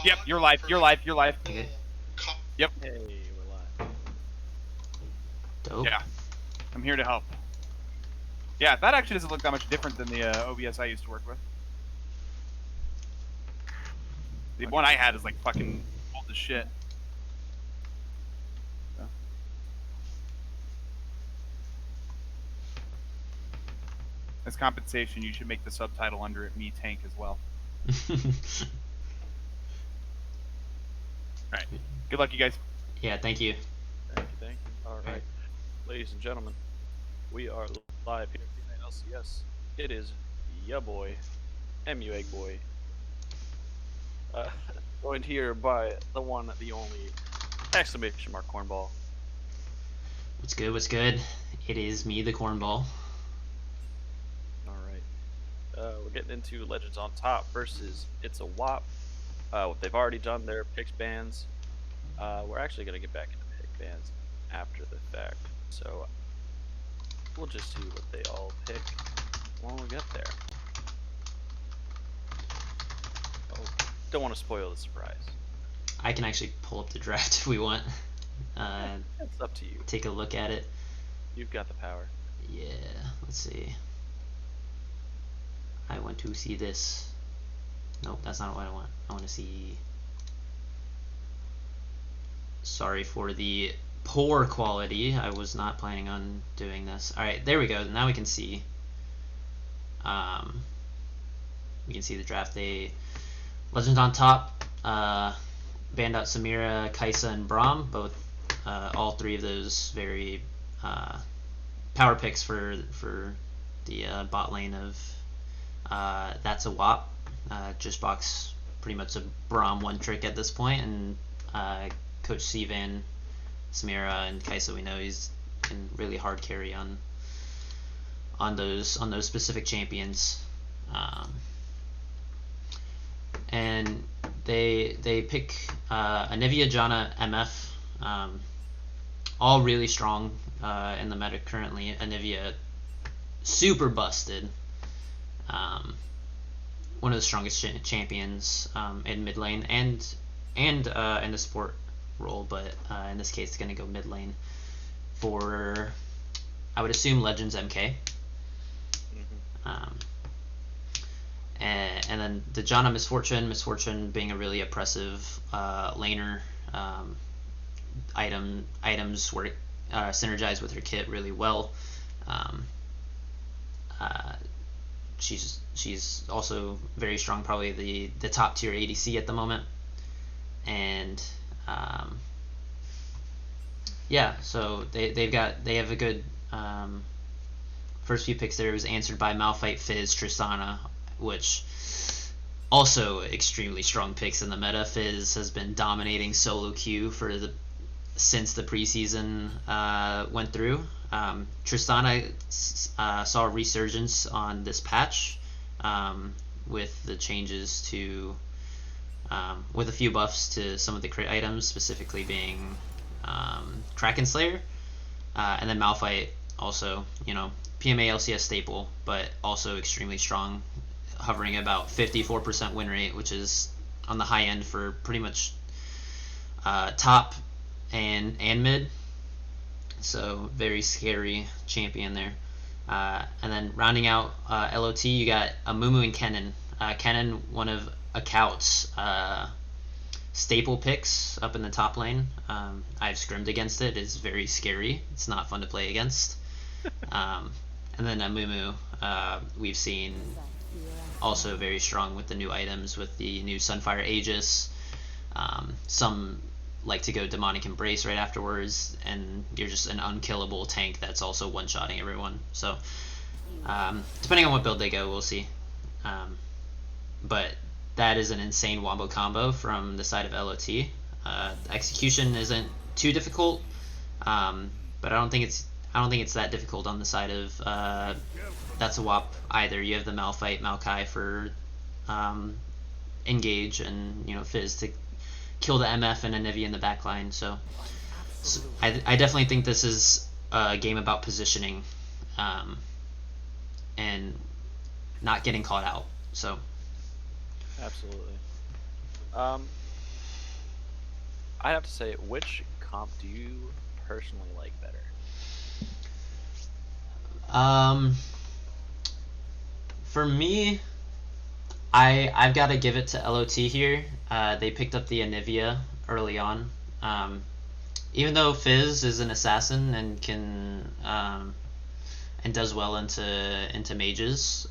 Yep, you're live. You're live. You're live. Okay. Yep. Hey, we're live. Dope. Yeah. I'm here to help. Yeah, that actually doesn't look that much different than the OBS I used to work with. The one I had is like fucking old as shit. So. As compensation, you should make the subtitle under it "Me Tank" as well. All right. Good luck, you guys. Yeah, thank you. Thank you. All right. Ladies and gentlemen, we are live here at LCS. It is ya boy, MU8 boy. Joined here by the one, the only, exclamation mark cornball. What's good? What's good? It is me, the cornball. All right. We're getting into Legends on Top versus It's a WAP. They've already done their picks bans. We're actually going to get back into pick bans after the fact. So we'll just see what they all pick when we get there. Oh, don't want to spoil the surprise. I can actually pull up the draft if we want. It's up to you. Take a look at it. You've got the power. Yeah, let's see. I want to see this. Nope, that's not what I want. I want to see... Sorry for the poor quality. I was not planning on doing this. Alright, there we go. Now we can see. We can see the draft. Legends on Top banned out Samira, Kaisa, and Braum. Both, all three of those very power picks for the bot lane of That's a WAP. Just box pretty much a Braum one trick at this point, and Coach Sivan, Samira, and Kaisa, we know he's can really hard carry on those specific champions. And they pick Anivia, Janna, MF, all really strong in the meta currently. Anivia super busted, one of the strongest champions in mid lane and in the support role, but in this case it's going to go mid lane for, I would assume, Legends MK. And then the Janna Misfortune being a really oppressive laner. Items work synergize with her kit really well. She's also very strong, probably the top tier ADC at the moment. And yeah, so they have a good first few picks there. It was answered by Malphite, Fizz, Tristana, which also extremely strong picks in the meta. Fizz has been dominating solo queue since the preseason went through. Tristana saw a resurgence on this patch with the changes to with a few buffs to some of the crit items, specifically being Kraken Slayer, and then Malphite also, PMA LCS staple, but also extremely strong, hovering about 54% win rate, which is on the high end for pretty much top and mid. So very scary champion there. And then rounding out LOT, you got Amumu and Kennen. Kennen, one of Accout's staple picks up in the top lane. I've scrimmed against it. It's very scary. It's not fun to play against. And then Amumu, we've seen also very strong with the new items, with the new Sunfire Aegis. Some like to go Demonic Embrace right afterwards, and you're just an unkillable tank that's also one-shotting everyone. So depending on what build they go, we'll see. But that is an insane wombo combo from the side of LOT. Execution isn't too difficult, but I don't think it's that difficult on the side of That's a WAP either. You have the Malphite, Maokai for engage, and Fizz to kill the MF and Anivia in the backline. So I definitely think this is a game about positioning and not getting caught out. So Absolutely. I have to say, which comp do you personally like better? For me, I've got to give it to LOT here. They picked up the Anivia early on. Even though Fizz is an assassin and can and does well into mages,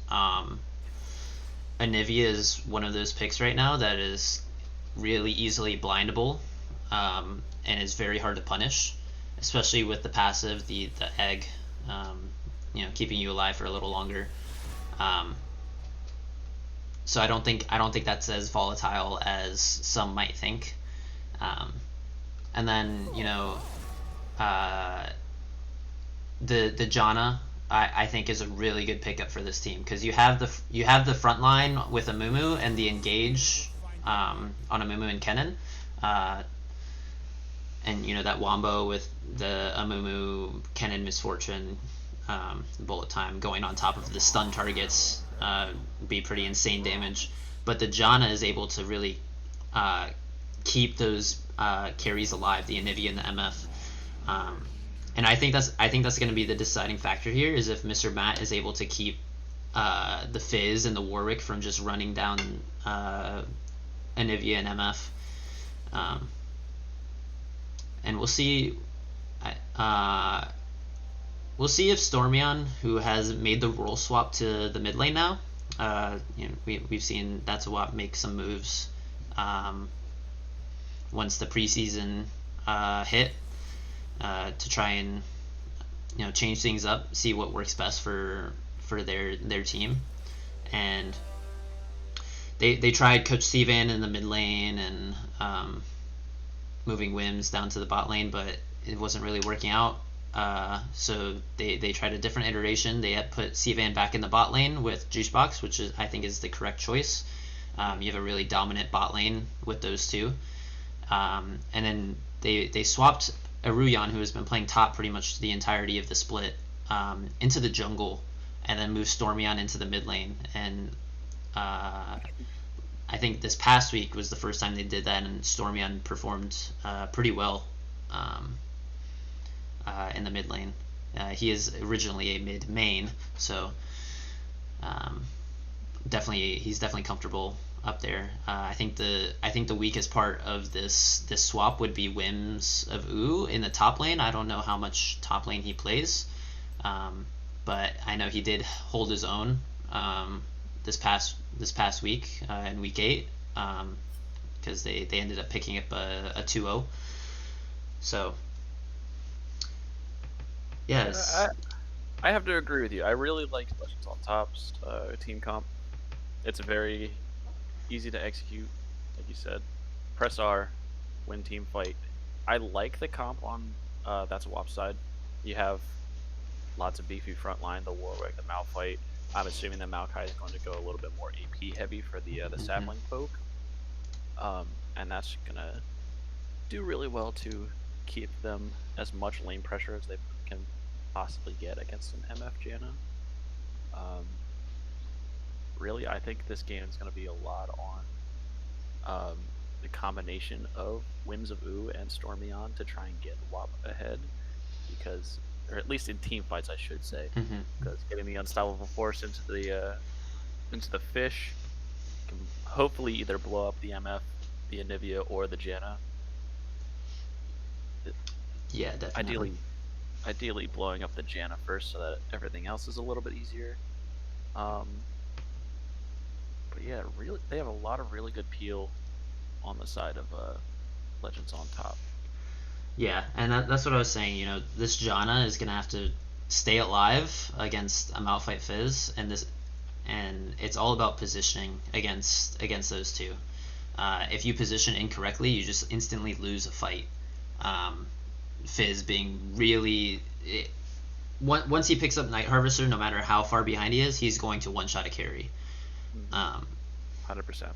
Anivia is one of those picks right now that is really easily blindable, and is very hard to punish, especially with the passive, the egg, keeping you alive for a little longer. So I don't think that's as volatile as some might think. And then the Janna I think is a really good pickup for this team because you have the front line with Amumu and the engage on Amumu and Kennen, and that wombo with the Amumu Kennen Misfortune bullet time going on top of the stun targets be pretty insane damage. But the Janna is able to really keep those carries alive, the Anivia and the MF. And I think that's going to be the deciding factor here is if Mr. Matt is able to keep the Fizz and the Warwick from just running down Anivia and MF. And we'll see. We'll see if Stormion, who has made the role swap to the mid lane now, we've seen that's WAP make some moves once the preseason hit to try and change things up, see what works best for their team. And they tried Coach Stevan in the mid lane and moving Wims down to the bot lane, but it wasn't really working out. So they tried a different iteration. They had put Stevan back in the bot lane with Juicebox, which I think is the correct choice. You have a really dominant bot lane with those two. And then they swapped Aruyan, who has been playing top pretty much the entirety of the split, into the jungle, and then moved Stormion into the mid lane. And I think this past week was the first time they did that, and Stormion performed pretty well in the mid lane. He is originally a mid main, so he's definitely comfortable up there. I think the weakest part of this swap would be Wims of Oo in the top lane. I don't know how much top lane he plays, but I know he did hold his own this past week in week 8, because they ended up picking up a 2-0. So yes, I have to agree with you. I really like Legends on Top's team comp. It's very easy to execute, like you said. Press R, win team fight. I like the comp on that's WAP side. You have lots of beefy front line, the Warwick, the Malphite. I'm assuming that Maokai is going to go a little bit more AP heavy for the sapling poke, and that's gonna do really well to keep them as much lane pressure as they can possibly get against an MF Janna. Really, I think this game is going to be a lot on the combination of Whims of Oo and Stormion to try and get WAP ahead, because, or at least in team fights, I should say, because getting the unstoppable force into the fish can hopefully either blow up the MF, the Anivia, or the Janna. Yeah, definitely. Ideally blowing up the Janna first so that everything else is a little bit easier. But yeah, really, they have a lot of really good peel on the side of Legends on Top. Yeah, and that's what I was saying. This Janna is gonna have to stay alive against a Malphite Fizz, and it's all about positioning against those two. If you position incorrectly, you just instantly lose a fight. Fizz being really, once he picks up Night Harvester, no matter how far behind he is, he's going to one-shot a carry. 100%.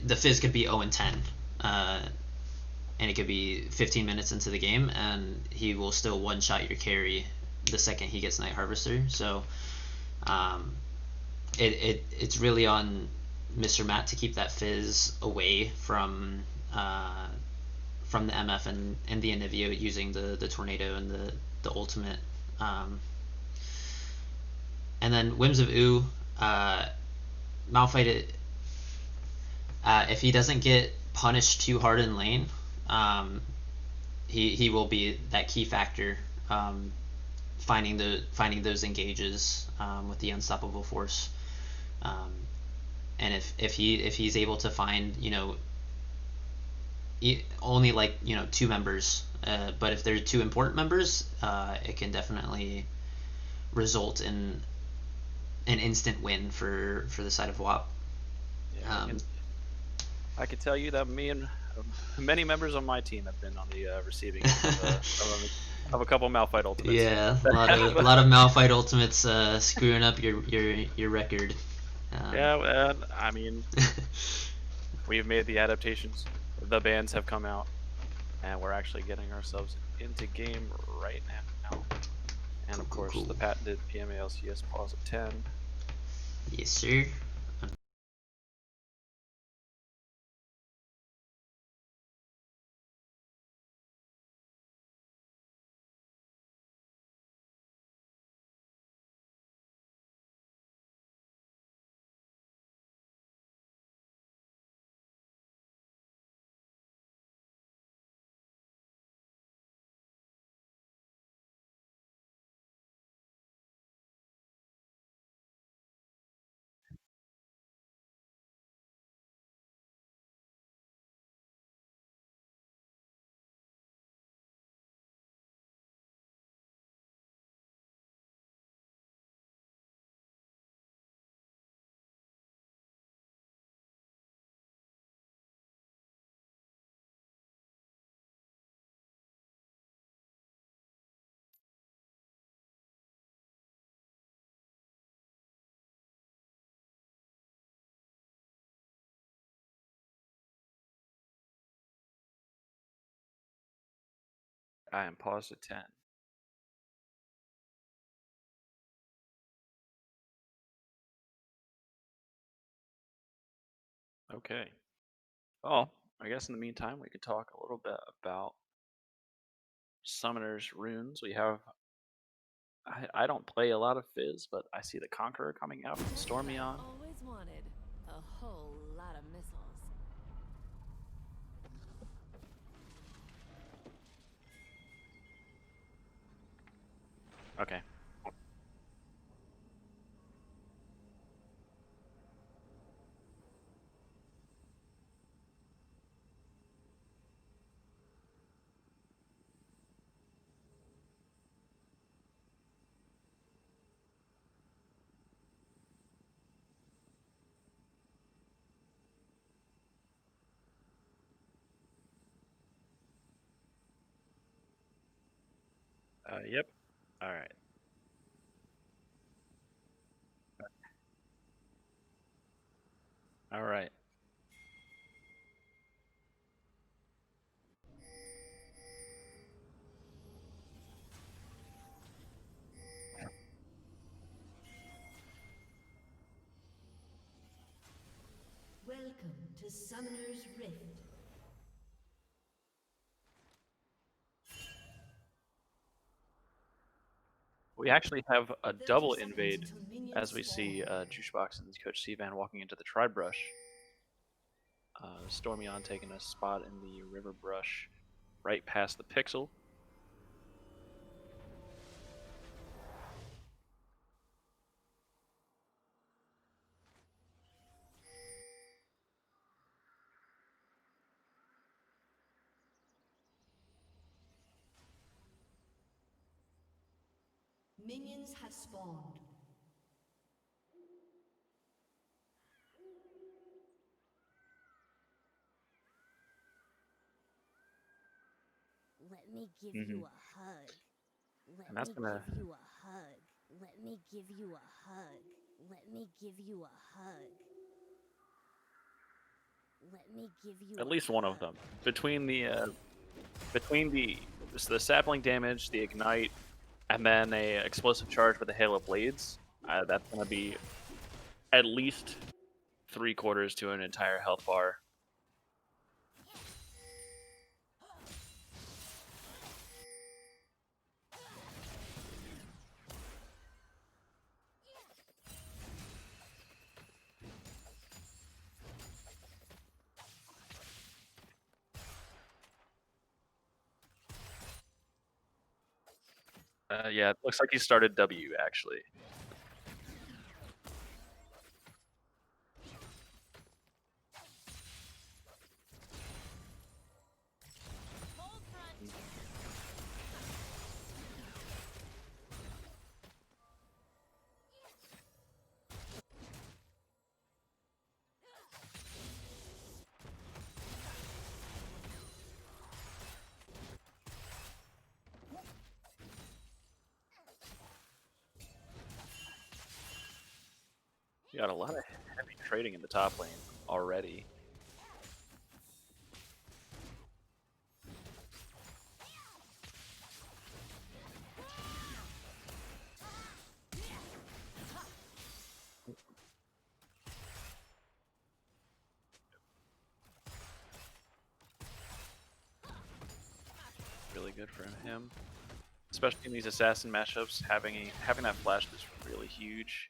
The Fizz could be 0-10, and it could be 15 minutes into the game, and he will still one-shot your carry the second he gets Night Harvester. So it's really on Mr. Matt to keep that Fizz away from from the MF and the Anivio using the tornado and the ultimate. And then Whims of Ooh, Malphite, if he doesn't get punished too hard in lane, he will be that key factor, finding those engages with the unstoppable force. And if he's able to find, only like 2 members, but if there are 2 important members, it can definitely result in an instant win for the side of WAP. Yeah, I can tell you that me and many members on my team have been on the receiving end of a couple Malphite ultimates. Yeah, a lot of Malphite ultimates screwing up your record. Yeah, and I mean, we've made the adaptations. The bans have come out, and we're actually getting ourselves into game right now. And of course, cool. the patented PMA LCS pause of 10. Yes, sir. I am paused at 10. Okay. Well, I guess in the meantime, we could talk a little bit about Summoner's runes. We have. I don't play a lot of Fizz, but I see the Conqueror coming out from Stormion. Always wanted a whole lot of missiles. Okay. Yep. All right. All right. Welcome to Summoner's Rift. We actually have a 30 double seconds invade until minions as we spawn. see Juicebox and Coach Seavan walking into the Tri-Brush. Stormion taking a spot in the River Brush right past the Pixel. Minions have spawned. Let me give Mhm. you a hug. Let And that's me gonna- give you a hug. Let me give you a hug. Let me give you a hug. Let me give you At a least one of hug. them. Between the sapling damage, the ignite, and then a explosive charge with the hail of blades, that's gonna be at least 3/4 to an entire health bar. Yeah, it looks like he started W actually. You got a lot of heavy trading in the top lane already. Really good for him, especially in these assassin matchups. Having that flash is really huge.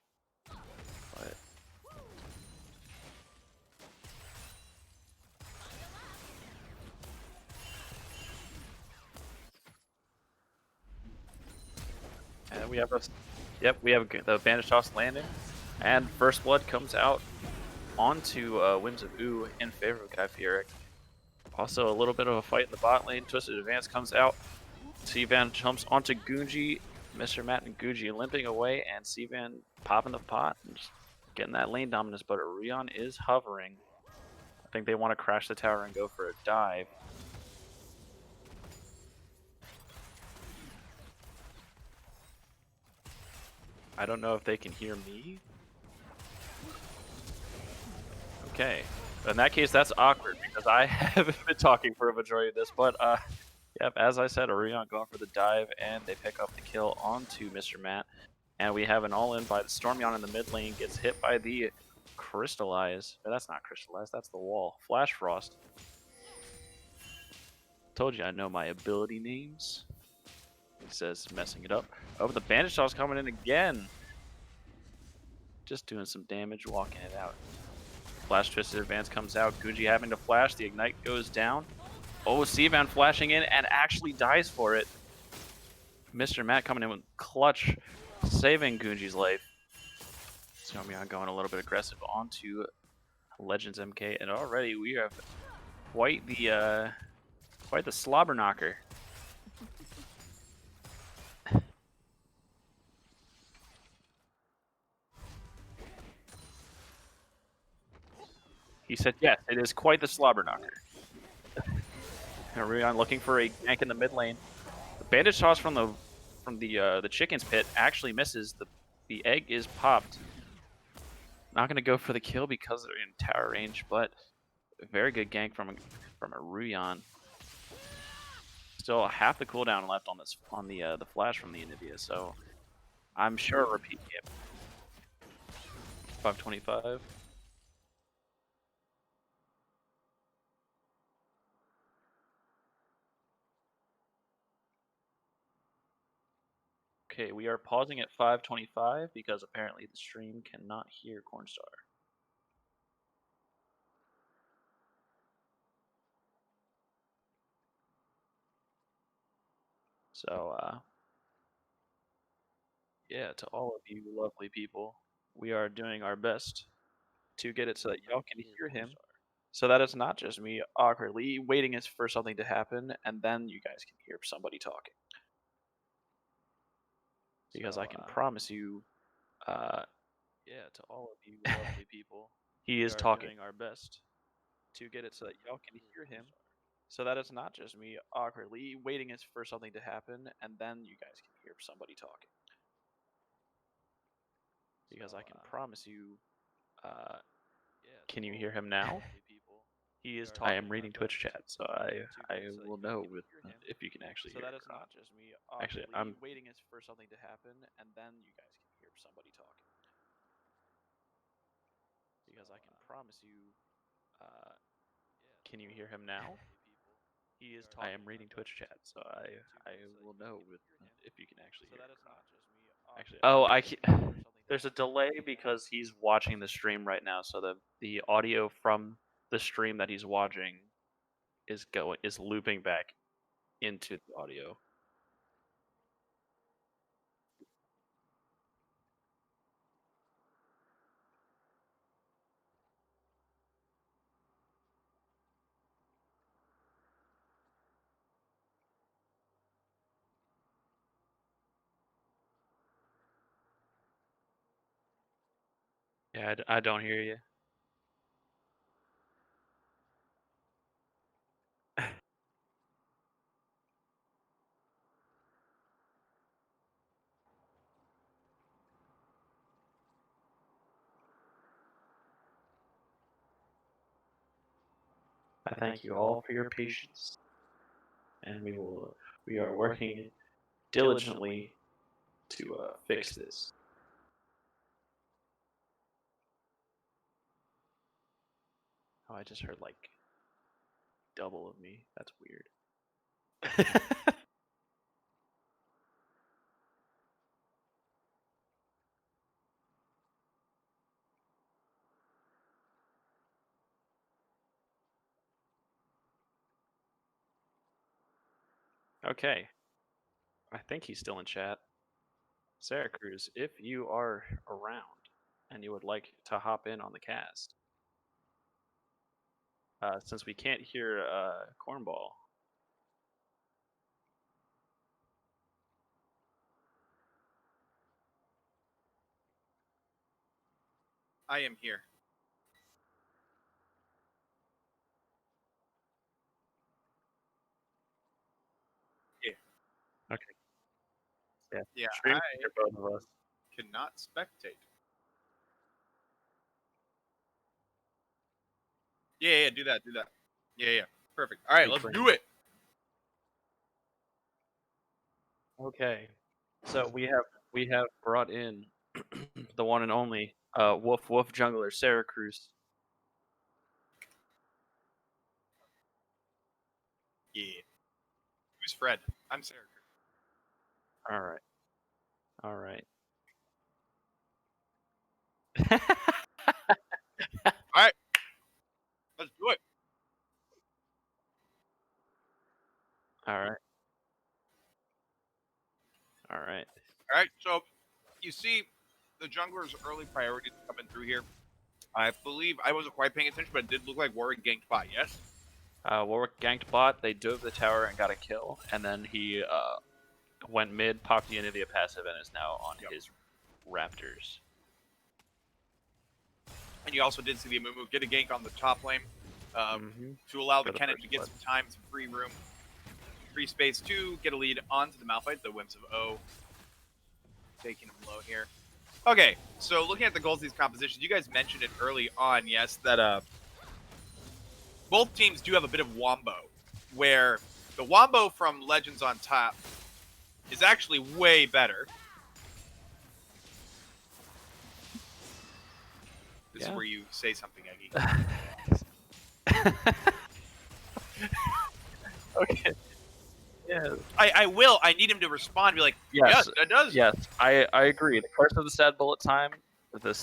But and we have the bandage toss landing, and first blood comes out onto Whims of Ooh in favor of Kypheric. Also, a little bit of a fight in the bot lane. Twisted Advance comes out. Sivan jumps onto Gunji. Mr. Matt and Gunji limping away, and Sivan popping the pot and just getting that lane dominance. But Orion is hovering. I think they want to crash the tower and go for a dive. I don't know if they can hear me. Okay. In that case, that's awkward because I haven't been talking for a majority of this. But, yep, as I said, Orion going for the dive, and they pick up the kill onto Mr. Matt. And we have an all-in by the Stormyon in the mid lane, gets hit by the Crystallize. But that's not Crystallize, that's the wall. Flash Frost. Told you I know my ability names. He says, messing it up. Oh, but the Bandage Shot's coming in again. Just doing some damage, walking it out. Flash Twisted Advance comes out. Gunji having to flash. The Ignite goes down. Oh, Sivan flashing in and actually dies for it. Mr. Matt coming in with clutch, saving Gunji's life. Stormyon going a little bit aggressive onto Legends MK, and already we have quite the slobber knocker. He said, yes, it is quite the slobber knocker. Orion looking for a gank in the mid lane. The bandage toss from the chicken's pit actually misses. The egg is popped. Not gonna go for the kill because they're in tower range, but a very good gank from a Ruyan. Still half the cooldown left on the flash from the Anivia, so I'm sure a repeat game. 525. Okay, we are pausing at 525 because apparently the stream cannot hear Cornstar. So, yeah, to all of you lovely people, we are doing our best to get it so that y'all can hear him. So that it's not just me awkwardly waiting for something to happen, and then you guys can hear somebody talking. Because I can promise you, yeah, to all of you lovely people, he is talking. Doing our best to get it so that y'all can hear him. So that it's not just me awkwardly waiting for something to happen, and then you guys can hear somebody talking. Because I can promise you, can you hear him now? He is talking. I am reading Twitch chat, so I will know if you can actually hear. So that it's not just me actually waiting for something to happen, and then you guys can hear somebody talking. Because I can promise you, can you hear him now? He is talking. I am reading Twitch chat, so I will know if you can actually hear. Actually, oh, there's a delay because he's watching the stream right now, so the audio from the stream that he's watching is looping back into the audio. Yeah, I don't hear you. I thank you all for your patience, and we are working diligently to fix this. Oh, I just heard like double of me. That's weird. Okay, I think he's still in chat. Sarah Cruz, if you are around and you would like to hop in on the cast, since we can't hear Cornball. I am here. Okay. Yeah. Yeah, Stream I for both of us. cannot spectate. Yeah, do that. Yeah. Perfect. All right, Big let's brain. do it. Okay. So we have brought in the one and only Woof Woof jungler Sarah Cruz. Yeah. Who's Fred? I'm Sarah. All right. All right. All right, let's do it. All right. All right. All right, so you see the jungler's early priorities coming through here. I believe I wasn't quite paying attention, but it did look like Warwick ganked bot, yes? Warwick ganked bot. They dove the tower and got a kill, and then he went mid, popped the Anivia passive, and is now on his Raptors. And you also did see the Amumu get a gank on the top lane to allow the For the Kennen first to get blood. some time, some free room, free space to get a lead onto the Malphite, the Whims of O. Taking him low here. Okay, so looking at the goals of these compositions, you guys mentioned it early on, yes, that both teams do have a bit of wombo, where the wombo from Legends on Top is actually way better. This is Yeah. where you say something, Eggy. Okay. Yeah. I will. I need him to respond. Be like, yes, that does. Yes, I agree. The Curse of the Sad Bullet Time, the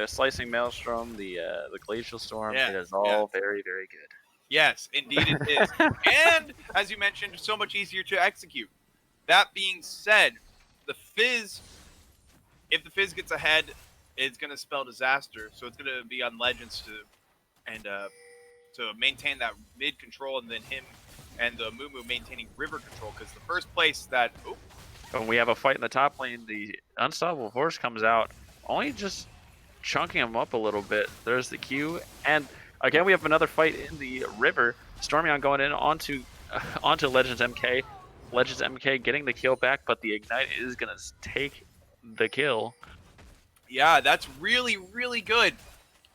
Slicing Maelstrom, the Glacial Storm, Yeah, it is all very, very good. Yes, indeed it is. And, as you mentioned, so much easier to execute. That being said, the Fizz, if the Fizz gets ahead, it's going to spell disaster. So it's going to be on Legends to maintain that mid control, and then him and the Mumu maintaining river control. Because the first place that... Oh, When we have a fight in the top lane, the Unstoppable Horse comes out, only just chunking him up a little bit. There's the Q, and again we have another fight in the river. Stormion going in onto Legends MK. Legends MK getting the kill back, but the Ignite is going to take the kill. yeah, that's really, really good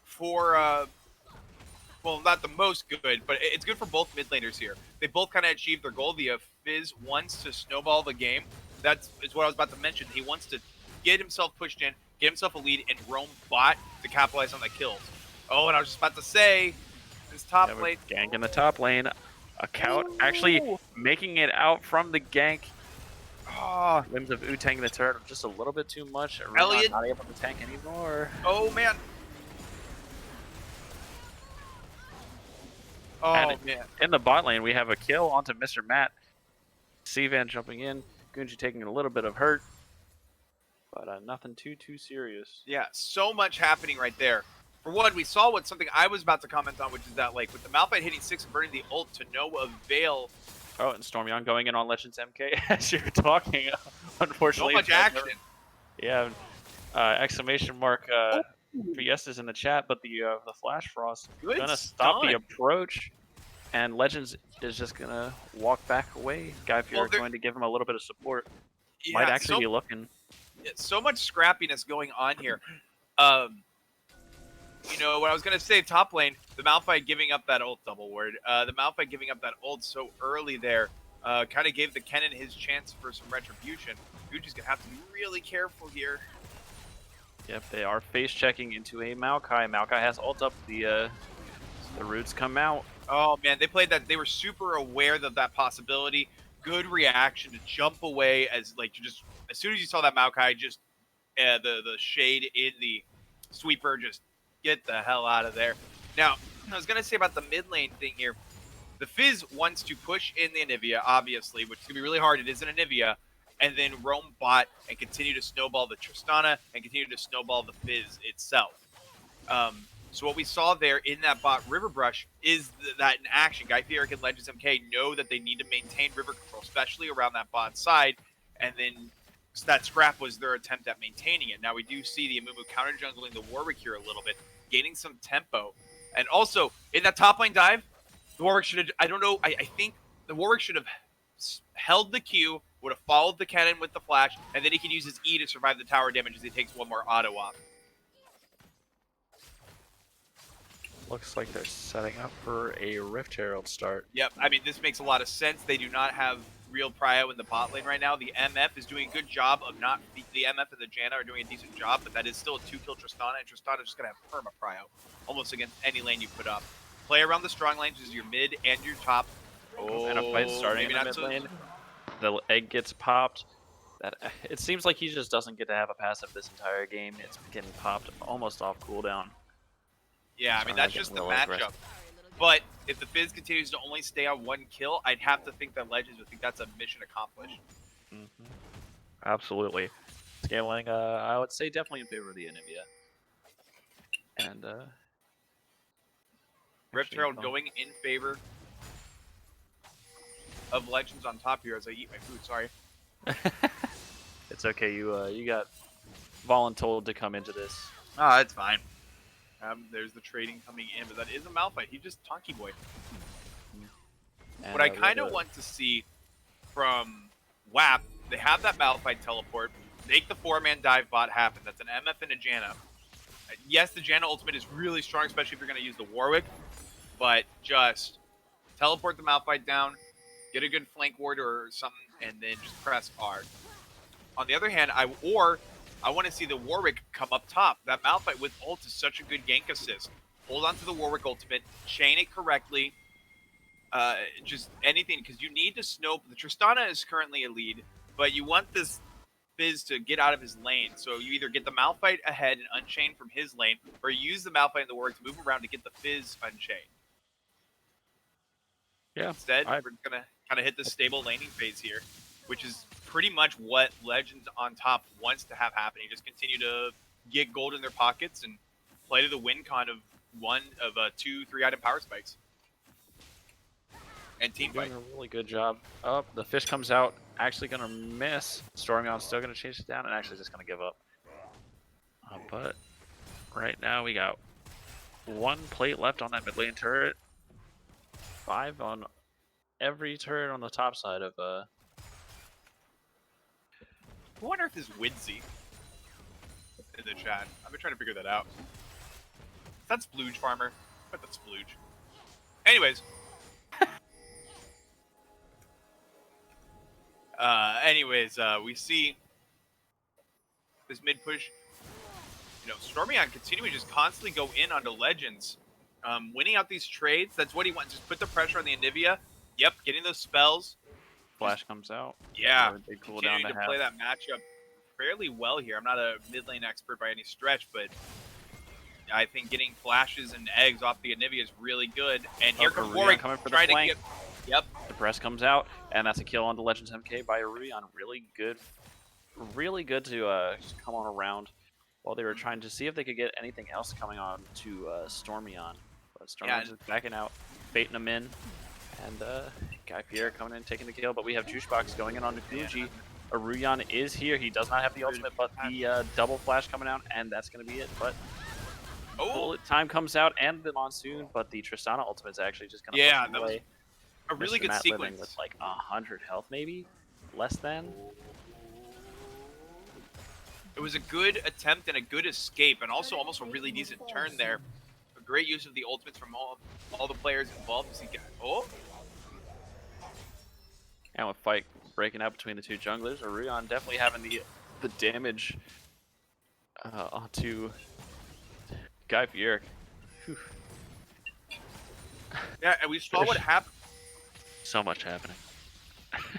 for... well, not the most good, but it's good for both mid laners here. They both kind of achieved their goal. The Fizz wants to snowball the game. That's what I was about to mention. He wants to get himself pushed in, get himself a lead, and roam bot to capitalize on the kills. Oh, and I was just about to say, this top lane... Gank in the top lane. A Kaut actually making it out from the gank. Oh, Limbs of Wu-Tang the turret just a little bit too much. Elliot. Not able to tank anymore. oh man. Oh, And man. in the bot lane, we have a kill onto Mr. Matt. Sivan jumping in. Gunji taking a little bit of hurt. But nothing too serious. Yeah, so much happening right there. For one, we saw what something I was about to comment on, which is that, like, with the Malphite hitting 6 and burning the ult to no avail. Oh, and Stormion going in on Legends MK as you're talking. So Unfortunately, much action. Yeah. Exclamation mark Triesta's in the chat, but the Flash Frost Good gonna stop the stun. approach, and Legends is just gonna walk back away. Guy Fieri they're- going to give him a little bit of support. Yeah, Might actually be looking. so much scrappiness going on here. You know what I was gonna say? Top lane, the Malphite giving up that ult double word. The Malphite giving up that ult so early there, kind of gave the Kennen his chance for some retribution. Gucci's gonna have to be really careful here. Yep, they are face checking into a Maokai. Maokai has ult up. The roots come out. Oh man, they played that. They were super aware of that possibility. Good reaction to jump away as as soon as you saw that Maokai, just the shade in the sweeper, just get the hell out of there. Now, I was gonna say about the mid lane thing here. The Fizz wants to push in the Anivia, obviously, which is gonna be really hard. It is an Anivia, and then roam bot and continue to snowball the Tristana and continue to snowball the Fizz itself. So what we saw there in that bot river brush is that in action. Guy Fieri and Legends MK know that they need to maintain river control, especially around that bot side, and then that scrap was their attempt at maintaining it. Now we do see the Amumu counter jungling the Warwick here a little bit, gaining some tempo, and also in that top lane dive, the Warwick should have. I don't know. I think the Warwick should have held the Q, would have followed the cannon with the flash, and then he could use his E to survive the tower damage as he takes one more auto off. Looks like they're setting up for a Rift Herald start. Yep, I mean, this makes a lot of sense. They do not have real prio in the bot lane right now. The MF is doing a good job of not... The MF and the Janna are doing a decent job, but that is still a 2-kill Tristana, and Tristana is just going to have perma prio almost against any lane you put up. Play around the strong lanes, which is your mid and your top. Oh, And a fight starting in the mid lane. The egg gets popped. It seems like he just doesn't get to have a passive this entire game. It's getting popped almost off cooldown. Yeah, I mean, that's just the matchup. But if the Fizz continues to only stay on 1 kill, I'd have to think that Legends would think that's a mission accomplished. Absolutely. Scaling, I would say definitely in favor of the Anivia. And, Rift Herald going in favor of Legends on top here as I eat my food, sorry. It's okay, you got voluntold to come into this. Oh, that's fine. There's the trading coming in, but that is a Malphite. He's just Tonky Boy. And, What I kind of want to see from WAP, they have that Malphite teleport, make the 4-man dive bot happen. That's an MF and a Janna. Yes, the Janna ultimate is really strong, especially if you're going to use the Warwick, but just teleport the Malphite down, get a good flank ward or something, and then just press R. On the other hand, I want to see the Warwick come up top. That Malphite with ult is such a good gank assist. Hold on to the Warwick ultimate, chain it correctly, just anything, because you need to snow. The Tristana is currently a lead, but you want this Fizz to get out of his lane. So you either get the Malphite ahead and unchain from his lane, or use the Malphite and the Warwick to move around to get the Fizz unchained. Yeah. Instead, we're going to kind of hit the stable laning phase here, which is pretty much what Legends on top wants to have happen. You just continue to get gold in their pockets and play to the win con of 2 3-item power spikes. And team fight. Doing a really good job. Oh, the fish comes out. Actually going to miss. Stormion's still going to chase it down and actually just going to give up. But right now we got 1 plate left on that mid lane turret. 5 on every turret on the top side of I wonder if this Widsy in the chat. I've been trying to figure that out. That's Splooge Farmer. I bet that's Splooge. Anyways. We see this mid push. You know, Stormion continuing to just constantly go in onto Legends. Winning out these trades, that's what he wants. Just put the pressure on the Anivia. Yep, getting those spells. Flash comes out. Yeah, They cool down continuing to play that matchup fairly well here. I'm not a mid lane expert by any stretch, but I think getting flashes and eggs off the Anivia is really good. And here comes Warwick coming for the trying to flank. get... Yep. The press comes out, and that's a kill onto Legends MK by Rubion. Really good to just come on around while they were trying to see if they could get anything else coming on to Stormion. But Stormion's just backing out, baiting them in, and Guy Fieri coming in taking the kill. But we have Juicebox going in on Nukuji. Aruyan is here. He does not have the ultimate, but the double flash coming out, and that's going to be it. But Oh, Bullet time comes out and the Monsoon, but the Tristana ultimate is actually just gonna yeah, push him that was away. a really Mr. good Matt living sequence. with like 100 health, maybe less than. It was a good attempt and a good escape, and also almost a really decent turn there. A great use of the ultimates from all the players involved. Oh, And with fight breaking out between the two junglers, Orion definitely having the damage onto Guy Fieric. yeah, and we saw what happened. So much happening.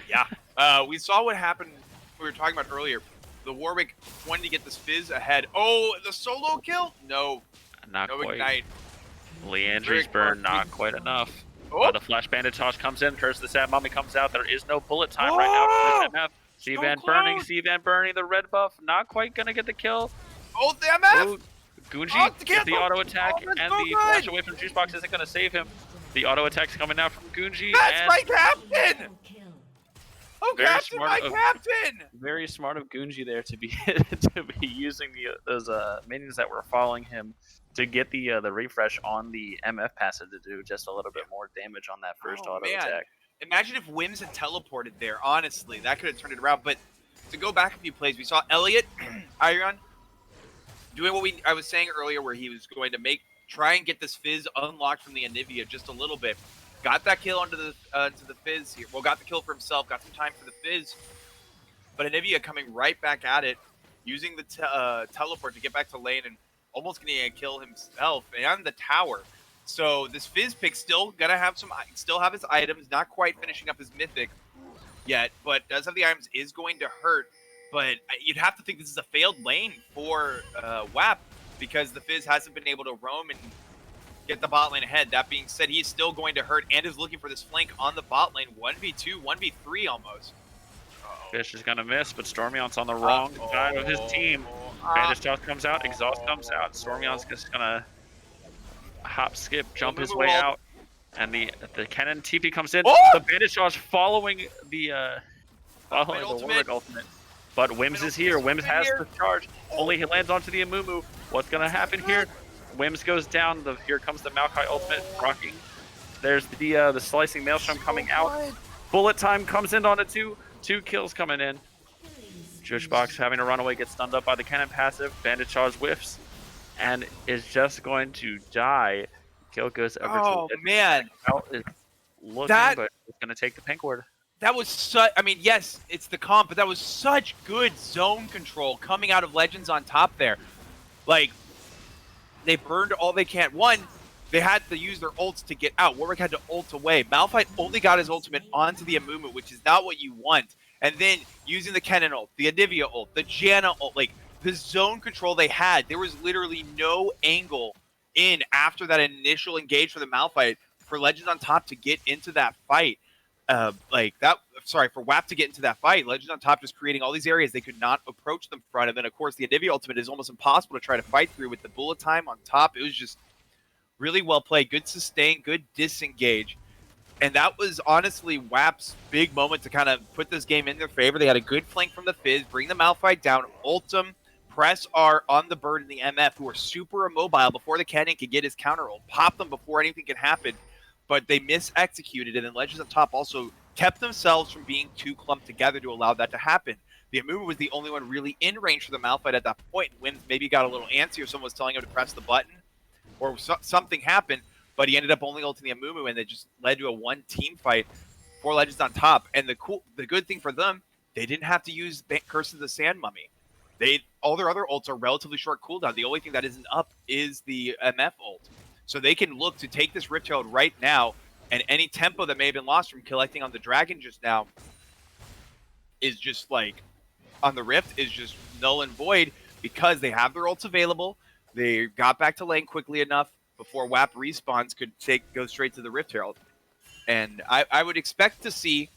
Yeah, we saw what happened. We were talking about earlier. The Warwick wanted to get this Fizz ahead. Oh, the solo kill? No, Not no quite. ignite. Leandri's burn, not quite enough. Oh, The Flash Bandit toss comes in. Curse of the Sad Mummy comes out. There is no bullet time right now for this MF. C-Van burning. C-Van burning. The red buff. Not quite going to get the kill. oh, the MF! Oh, Gunji Oh, the gets the cancel. auto attack, Oh, that's and so the good. flash away from Juice Box isn't going to save him. The auto attack's coming out from Gunji. That's and my captain! Double kill. Oh, Very Captain, smart my of- captain! very smart of Gunji there to be to be using those minions that were following him to get the refresh on the MF passive to do just a little bit more damage on that first Oh, auto man. attack. Imagine if Wims had teleported there, honestly. That could have turned it around. But to go back a few plays, we saw Elliot, Iron, doing what I was saying earlier, where he was going to try and get this Fizz unlocked from the Anivia just a little bit. Got that kill onto the Fizz here. Well, got the kill for himself, got some time for the Fizz. But Anivia coming right back at it, using the teleport to get back to lane and almost getting a kill himself and the tower. So this Fizz pick still gonna have still have his items, not quite finishing up his mythic yet, but does have the items, is going to hurt. But you'd have to think this is a failed lane for WAP because the Fizz hasn't been able to roam and get the bot lane ahead. That being said, he's still going to hurt and is looking for this flank on the bot lane. 1v2, 1v3 almost. Fish is gonna miss, but Stormion's on the wrong side of his team. Bandage toss comes out, exhaust comes out. Stormion's just gonna hop, skip, jump his way out, and the cannon TP comes in. Oh! The bandage toss following the ultimate. Warwick ultimate. But Wims is here. Wims has the charge. Only he lands onto the Amumu. What's gonna happen here? Wims goes down. Here comes the Maokai ultimate rocking. There's the slicing maelstrom coming out. Bullet time comes in on a 2 kills coming in. Juicebox having to run away, gets stunned up by the cannon passive. Bandit charge whiffs and is just going to die. Kill goes over Oh, to man. is looking, That- but it's going to take the pink ward. That was such, I mean, yes, it's the comp, but that was such good zone control coming out of Legends on top there. Like, they burned all they can. One, they had to use their ults to get out. Warwick had to ult away. Malphite only got his ultimate onto the Amumu, which is not what you want. And then using the Kennen ult, the Anivia ult, the Janna ult, like, the zone control they had, there was literally no angle in after that initial engage for the Malphite for Legends on top to get into that fight. For WAP to get into that fight, Legends on top just creating all these areas they could not approach them front. And then, of course, the Anivia ultimate is almost impossible to try to fight through with the bullet time on top. It was just really well played, good sustain, good disengage. And that was honestly WAP's big moment to kind of put this game in their favor. They had a good flank from the Fizz, bring the Malphite down, ult them, press R on the Bird and the MF, who are super immobile before the Cannon could get his counter ult, pop them before anything can happen. But they misexecuted it, and Legends on top also kept themselves from being too clumped together to allow that to happen. The Amumu was the only one really in range for the Malphite at that point. Wims maybe got a little antsy or someone was telling him to press the button or something happened, but he ended up only ulting the Amumu, and it just led to a one-team fight for Legends on top. And the good thing for them, they didn't have to use Curse of the Sand Mummy. All their other ults are relatively short cooldown. The only thing that isn't up is the MF ult. So they can look to take this Rift Herald right now, and any tempo that may have been lost from collecting on the Dragon just now is just like, on the Rift, is just null and void because they have their ults available. They got back to lane quickly enough before WAP respawns could go straight to the Rift Herald. And I would expect to see,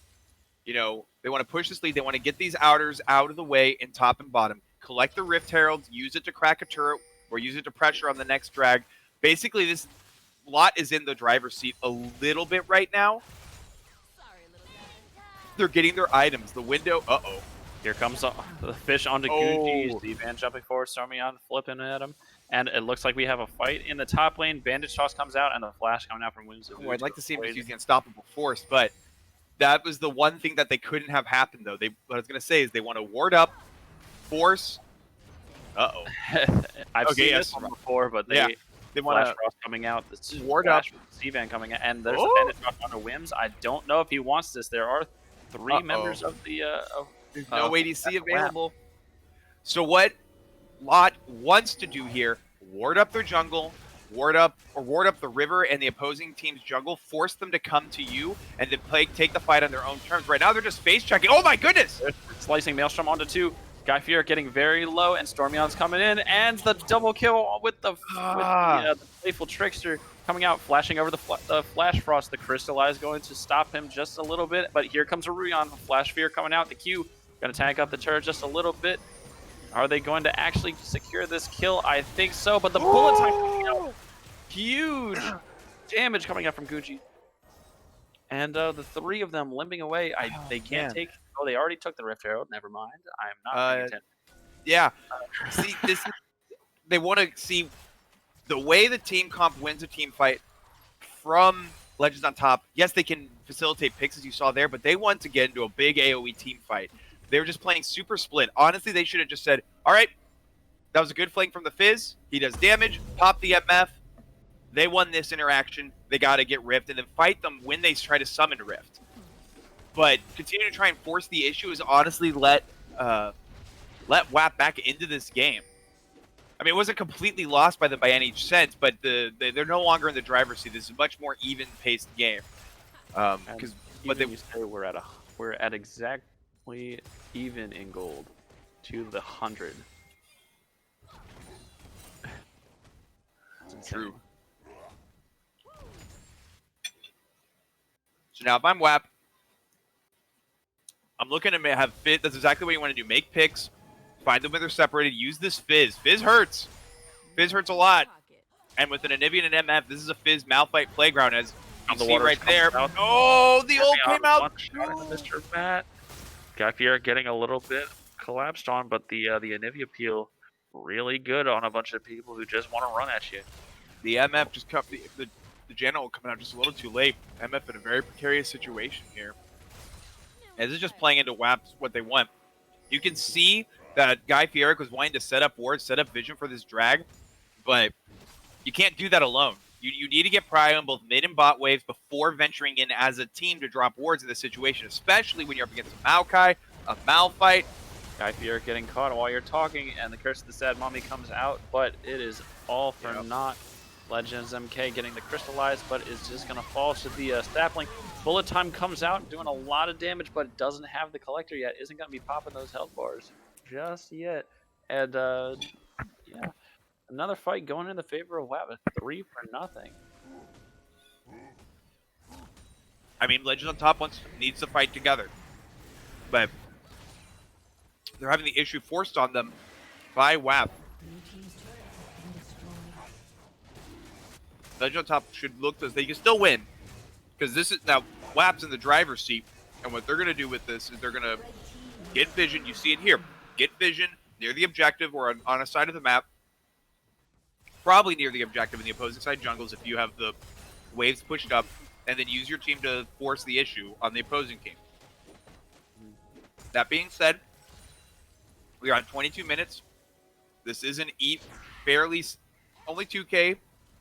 they want to push this lead. They want to get these outers out of the way in top and bottom. Collect the Rift Heralds, use it to crack a turret, or use it to pressure on the next drag. Basically, this lot is in the driver's seat a little bit right now. They're getting their items. The window, Here comes the fish onto Gunji. The Van jumping forward, Stormion flipping at him. And it looks like we have a fight in the top lane. Bandage Toss comes out, and the flash coming out from Wounds of Oh, I'd like to see him just avoid- use the Unstoppable Force, but that was the one thing that they couldn't have happened, though. What I was going to say is they want to ward up, force. Uh-oh. I've Okay, seen yes. this one before, but Yeah. they They want Flash to Frost coming out, the ward up. C-Van coming out, and there's Oh. a Bandage Frost onto Wims. I don't know if he wants this. There are 3 members of the There's no ADC that's a WAP. available. So what Lot wants to do here, ward up their jungle, ward up the river and the opposing team's jungle, force them to come to you, and then take the fight on their own terms. Right now they're just face checking. Oh my goodness! Slicing Maelstrom onto 2. Guy Fier getting very low, and Stormion's coming in, and the double kill with the playful Trickster coming out, flashing over the Flash Frost. The Crystallize going to stop him just a little bit, but here comes a Ruyon. Flash Fear coming out. The Q going to tank up the turret just a little bit. Are they going to actually secure this kill? I think so, but the bullet time coming out. Huge damage coming out from Gucci. And the 3 of them limping away. They can't man. take... Oh, they already took the Rift Herald. Never mind. I'm not paying attention. Yeah. See, they want to see the way the team comp wins a team fight from Legends on top. Yes, they can facilitate picks, as you saw there, but they want to get into a big AoE team fight. They were just playing super split. Honestly, they should have just said, all right, that was a good flank from the Fizz. He does damage. Pop the MF. They won this interaction. They got to get Rift, and then fight them when they try to summon Rift. But continue to try and force the issue is honestly let WAP back into this game. I mean, it wasn't completely lost by them by any sense, but they're no longer in the driver's seat. This is a much more even-paced game. But You say we're at exactly even in gold to the 100. It's insane. True. So now if I'm WAP, I'm looking to have Fizz. That's exactly what you want to do. Make picks, find them when they're separated, use this Fizz. Fizz hurts. Fizz hurts a lot. And with an Anivia and an MF, this is a Fizz Malphite playground, as you see right there. Out. Oh, the ult came out. Mr. Matt. Guy Fier getting a little bit collapsed on, but the Anivia peel really good on a bunch of people who just want to run at you. The MF just cut the general coming out just a little too late. MF in a very precarious situation here. And this is just playing into WAP's what they want. You can see that Guy Fieric was wanting to set up wards, set up vision for this drag, but you can't do that alone. You need to get pry on both mid and bot waves before venturing in as a team to drop wards in this situation, especially when you're up against a Maokai, a Malphite. Guy Fier getting caught while you're talking, and the Curse of the Sad Mummy comes out, but it is all for naught. Legends MK getting the Crystallized, but is just going to fall to the Sapling. Bullet Time comes out, doing a lot of damage, but it doesn't have the Collector yet. Isn't going to be popping those health bars just yet. And, yeah, another fight going in the favor of WAP, 3-0. I mean, Legends on top needs to fight together. But they're having the issue forced on them by WAP. Legend on top should look as they can still win. Because this is now WAP's in the driver's seat. And what they're going to do with this is they're going to get vision. You see it here. Get vision near the objective or on a side of the map. Probably near the objective in the opposing side jungles if you have the waves pushed up. And then use your team to force the issue on the opposing team. That being said, we are on 22 minutes. This is an fairly only 2K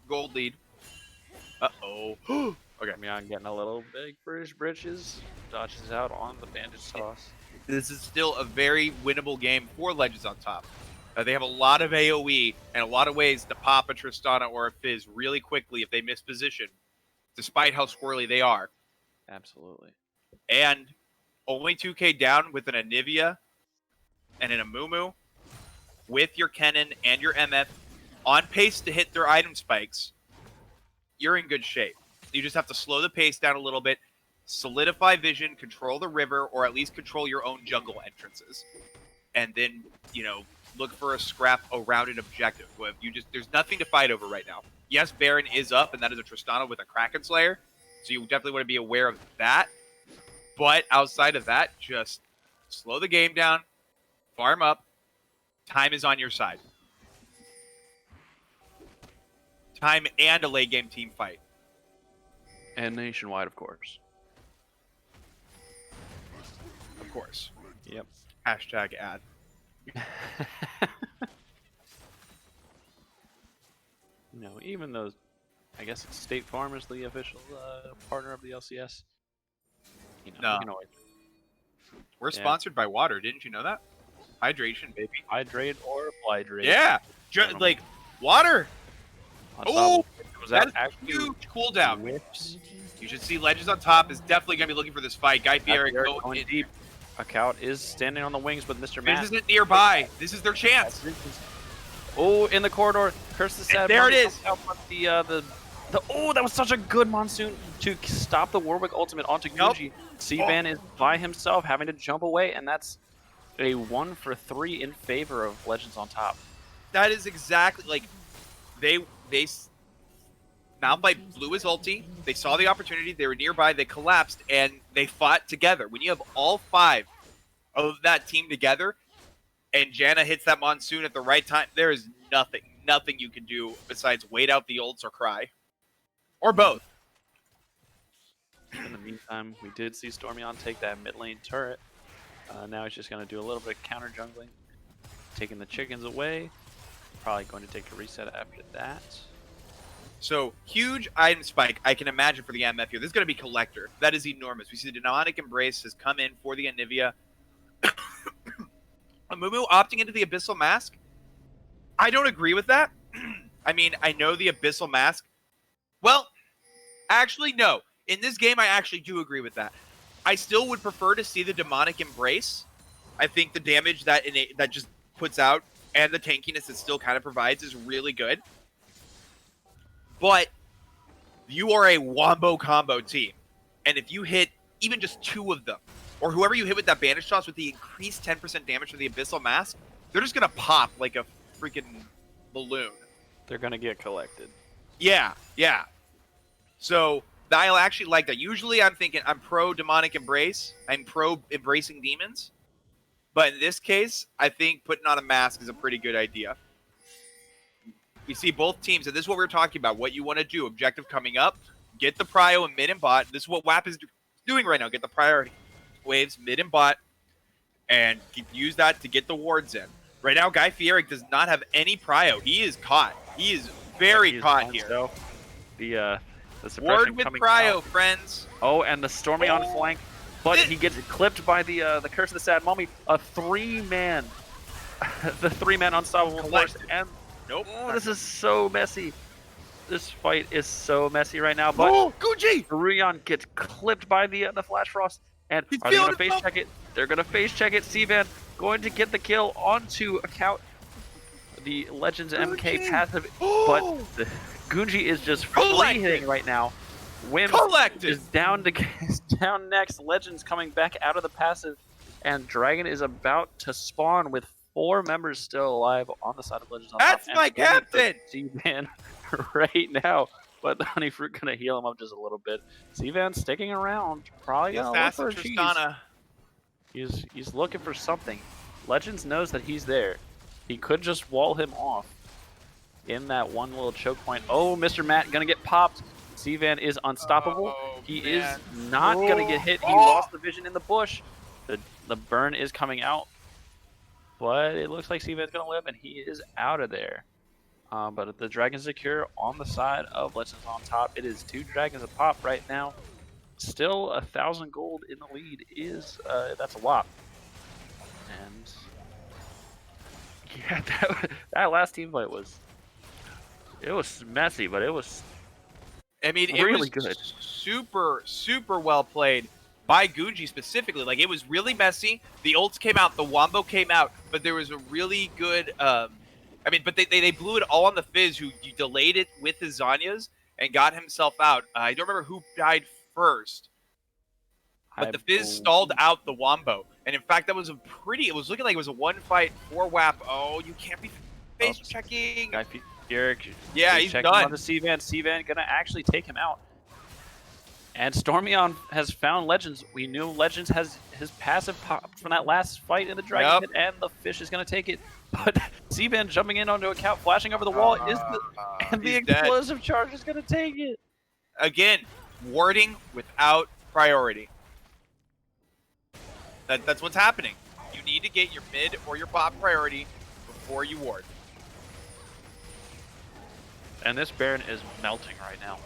gold lead. Uh-oh. Okay. Mian getting a little big British britches. Dodges out on the bandage toss. This is still a very winnable game for Legends on top. They have a lot of AoE and a lot of ways to pop a Tristana or a Fizz really quickly if they miss position, despite how squirrely they are. Absolutely. And only 2K down with an Anivia and an Amumu with your Kennen and your MF on pace to hit their item spikes. You're in good shape. You just have to slow the pace down a little bit, solidify vision, control the river, or at least control your own jungle entrances. And then, look for a scrap around an objective. There's nothing to fight over right now. Yes, Baron is up, and that is a Tristana with a Kraken Slayer. So you definitely want to be aware of that. But outside of that, just slow the game down, farm up. Time is on your side. time and a late game team fight. And nationwide, of course. Of course. Yep. Hashtag ad. No, even though I guess State Farm is the official partner of the LCS. You know, No. we can always We're Yeah. sponsored by water. Didn't you know that? Hydration, baby. hydrate or hydrate. Yeah. Like water. Oh, was that's that actually huge cooldown. whips? You should see Legends on top is definitely going to be looking for this fight. Guy Fieri Going in deep. Account is standing on the wings with Mr. Matt. This isn't nearby. This is their chance. Oh, in the corridor. Curse the sad. There it Money is. comes out from the oh, that was such a good monsoon to stop the Warwick ultimate onto Nope. Gucci. C-Van is by himself, having to jump away, and that's a 1-for-3 in favor of Legends on top. That is exactly like they Malphite blew his ulti. They saw the opportunity. They were nearby. They collapsed and they fought together. When you have all 5 of that team together, and Janna hits that monsoon at the right time, there is nothing you can do besides wait out the ults or cry, or both. In the meantime, we did see Stormyon take that mid lane turret. Now he's just going to do a little bit of counter jungling, taking the chickens away. Probably going to take a reset after that. So, huge item spike, I can imagine, for the MF here. This is going to be Collector. That is enormous. We see the Demonic Embrace has come in for the Anivia. Amumu opting into the Abyssal Mask. I don't agree with that. I mean, I know the Abyssal Mask. Well, actually, no. In this game, I actually do agree with that. I still would prefer to see the Demonic Embrace. I think the damage that that just puts out and the tankiness it still kind of provides is really good. But you are a wombo combo team. And if you hit even just 2 of them, or whoever you hit with that bandage toss with the increased 10% damage for the Abyssal Mask, they're just going to pop like a freaking balloon. They're going to get collected. Yeah. So I'll actually like that. Usually I'm thinking I'm pro Demonic Embrace. I'm pro embracing demons. But in this case, I think putting on a mask is a pretty good idea. You see both teams, and this is what we were talking about, what you want to do. Objective coming up, get the prio in mid and bot. This is what WAP is doing right now. Get the priority waves mid and bot, and use that to get the wards in. Right now, Guy Fieri does not have any prio. He is caught. He is very caught here. So, the suppression Ward with coming prio, out. friends. Oh, and the Stormy on flank, but he gets clipped by the Curse of the Sad Mummy. A 3-man, the 3-man unstoppable force, and Nope. oh, this is so messy. This fight is so messy right now. But Oh, Gucci! Ruyan gets clipped by the Flash Frost, and He's are they going to feeling face it. check it? They're going to face check it. C-Van going to get the kill onto account the Legends MK passive, but the Gunji is just free hitting right now. Wims Collected. is down down next. Legends coming back out of the passive, and Dragon is about to spawn with 4 members still alive on the side of Legends on That's top. my captain! C-Van right now, but the Honey Fruit gonna heal him up just a little bit. C-Van sticking around, probably gonna look for a cheese. Tristana. He's looking for something. Legends knows that he's there. He could just wall him off in that one little choke point. Oh, Mr. Matt gonna get popped. C-Van is unstoppable. Oh, He man. is not gonna get hit. He lost the vision in the bush. The burn is coming out, but it looks like C-Van's gonna live, and he is out of there. But the Dragon's secure on the side of Legends on top. It is 2 Dragons a pop right now. Still 1,000 gold in the lead is that's a WAP. And yeah, that last team fight was messy, but it was I mean, it really was good. super well played by Gunji specifically. Like, it was really messy. The ults came out, the Wombo came out, but there was a really good. I mean, but they blew it all on the Fizz, who delayed it with his Zanyas and got himself out. I don't remember who died first, but the Fizz stalled out the Wombo, and in fact, that was it was looking like it was a 1-fight 4 WAP. Oh, you can't be face checking. Guy Fieric, Yeah, he's checking done. on the C-Van. C-Van gonna actually take him out. And Stormion has found Legends. We knew Legends has his passive pop from that last fight in the Dragon Pit, and the fish is going to take it. But Seavan jumping in onto a count, flashing over the wall, and the he's dead. explosive charge is going to take it. Again, warding without priority. That's what's happening. You need to get your mid or your bot priority before you ward. And this Baron is melting right now.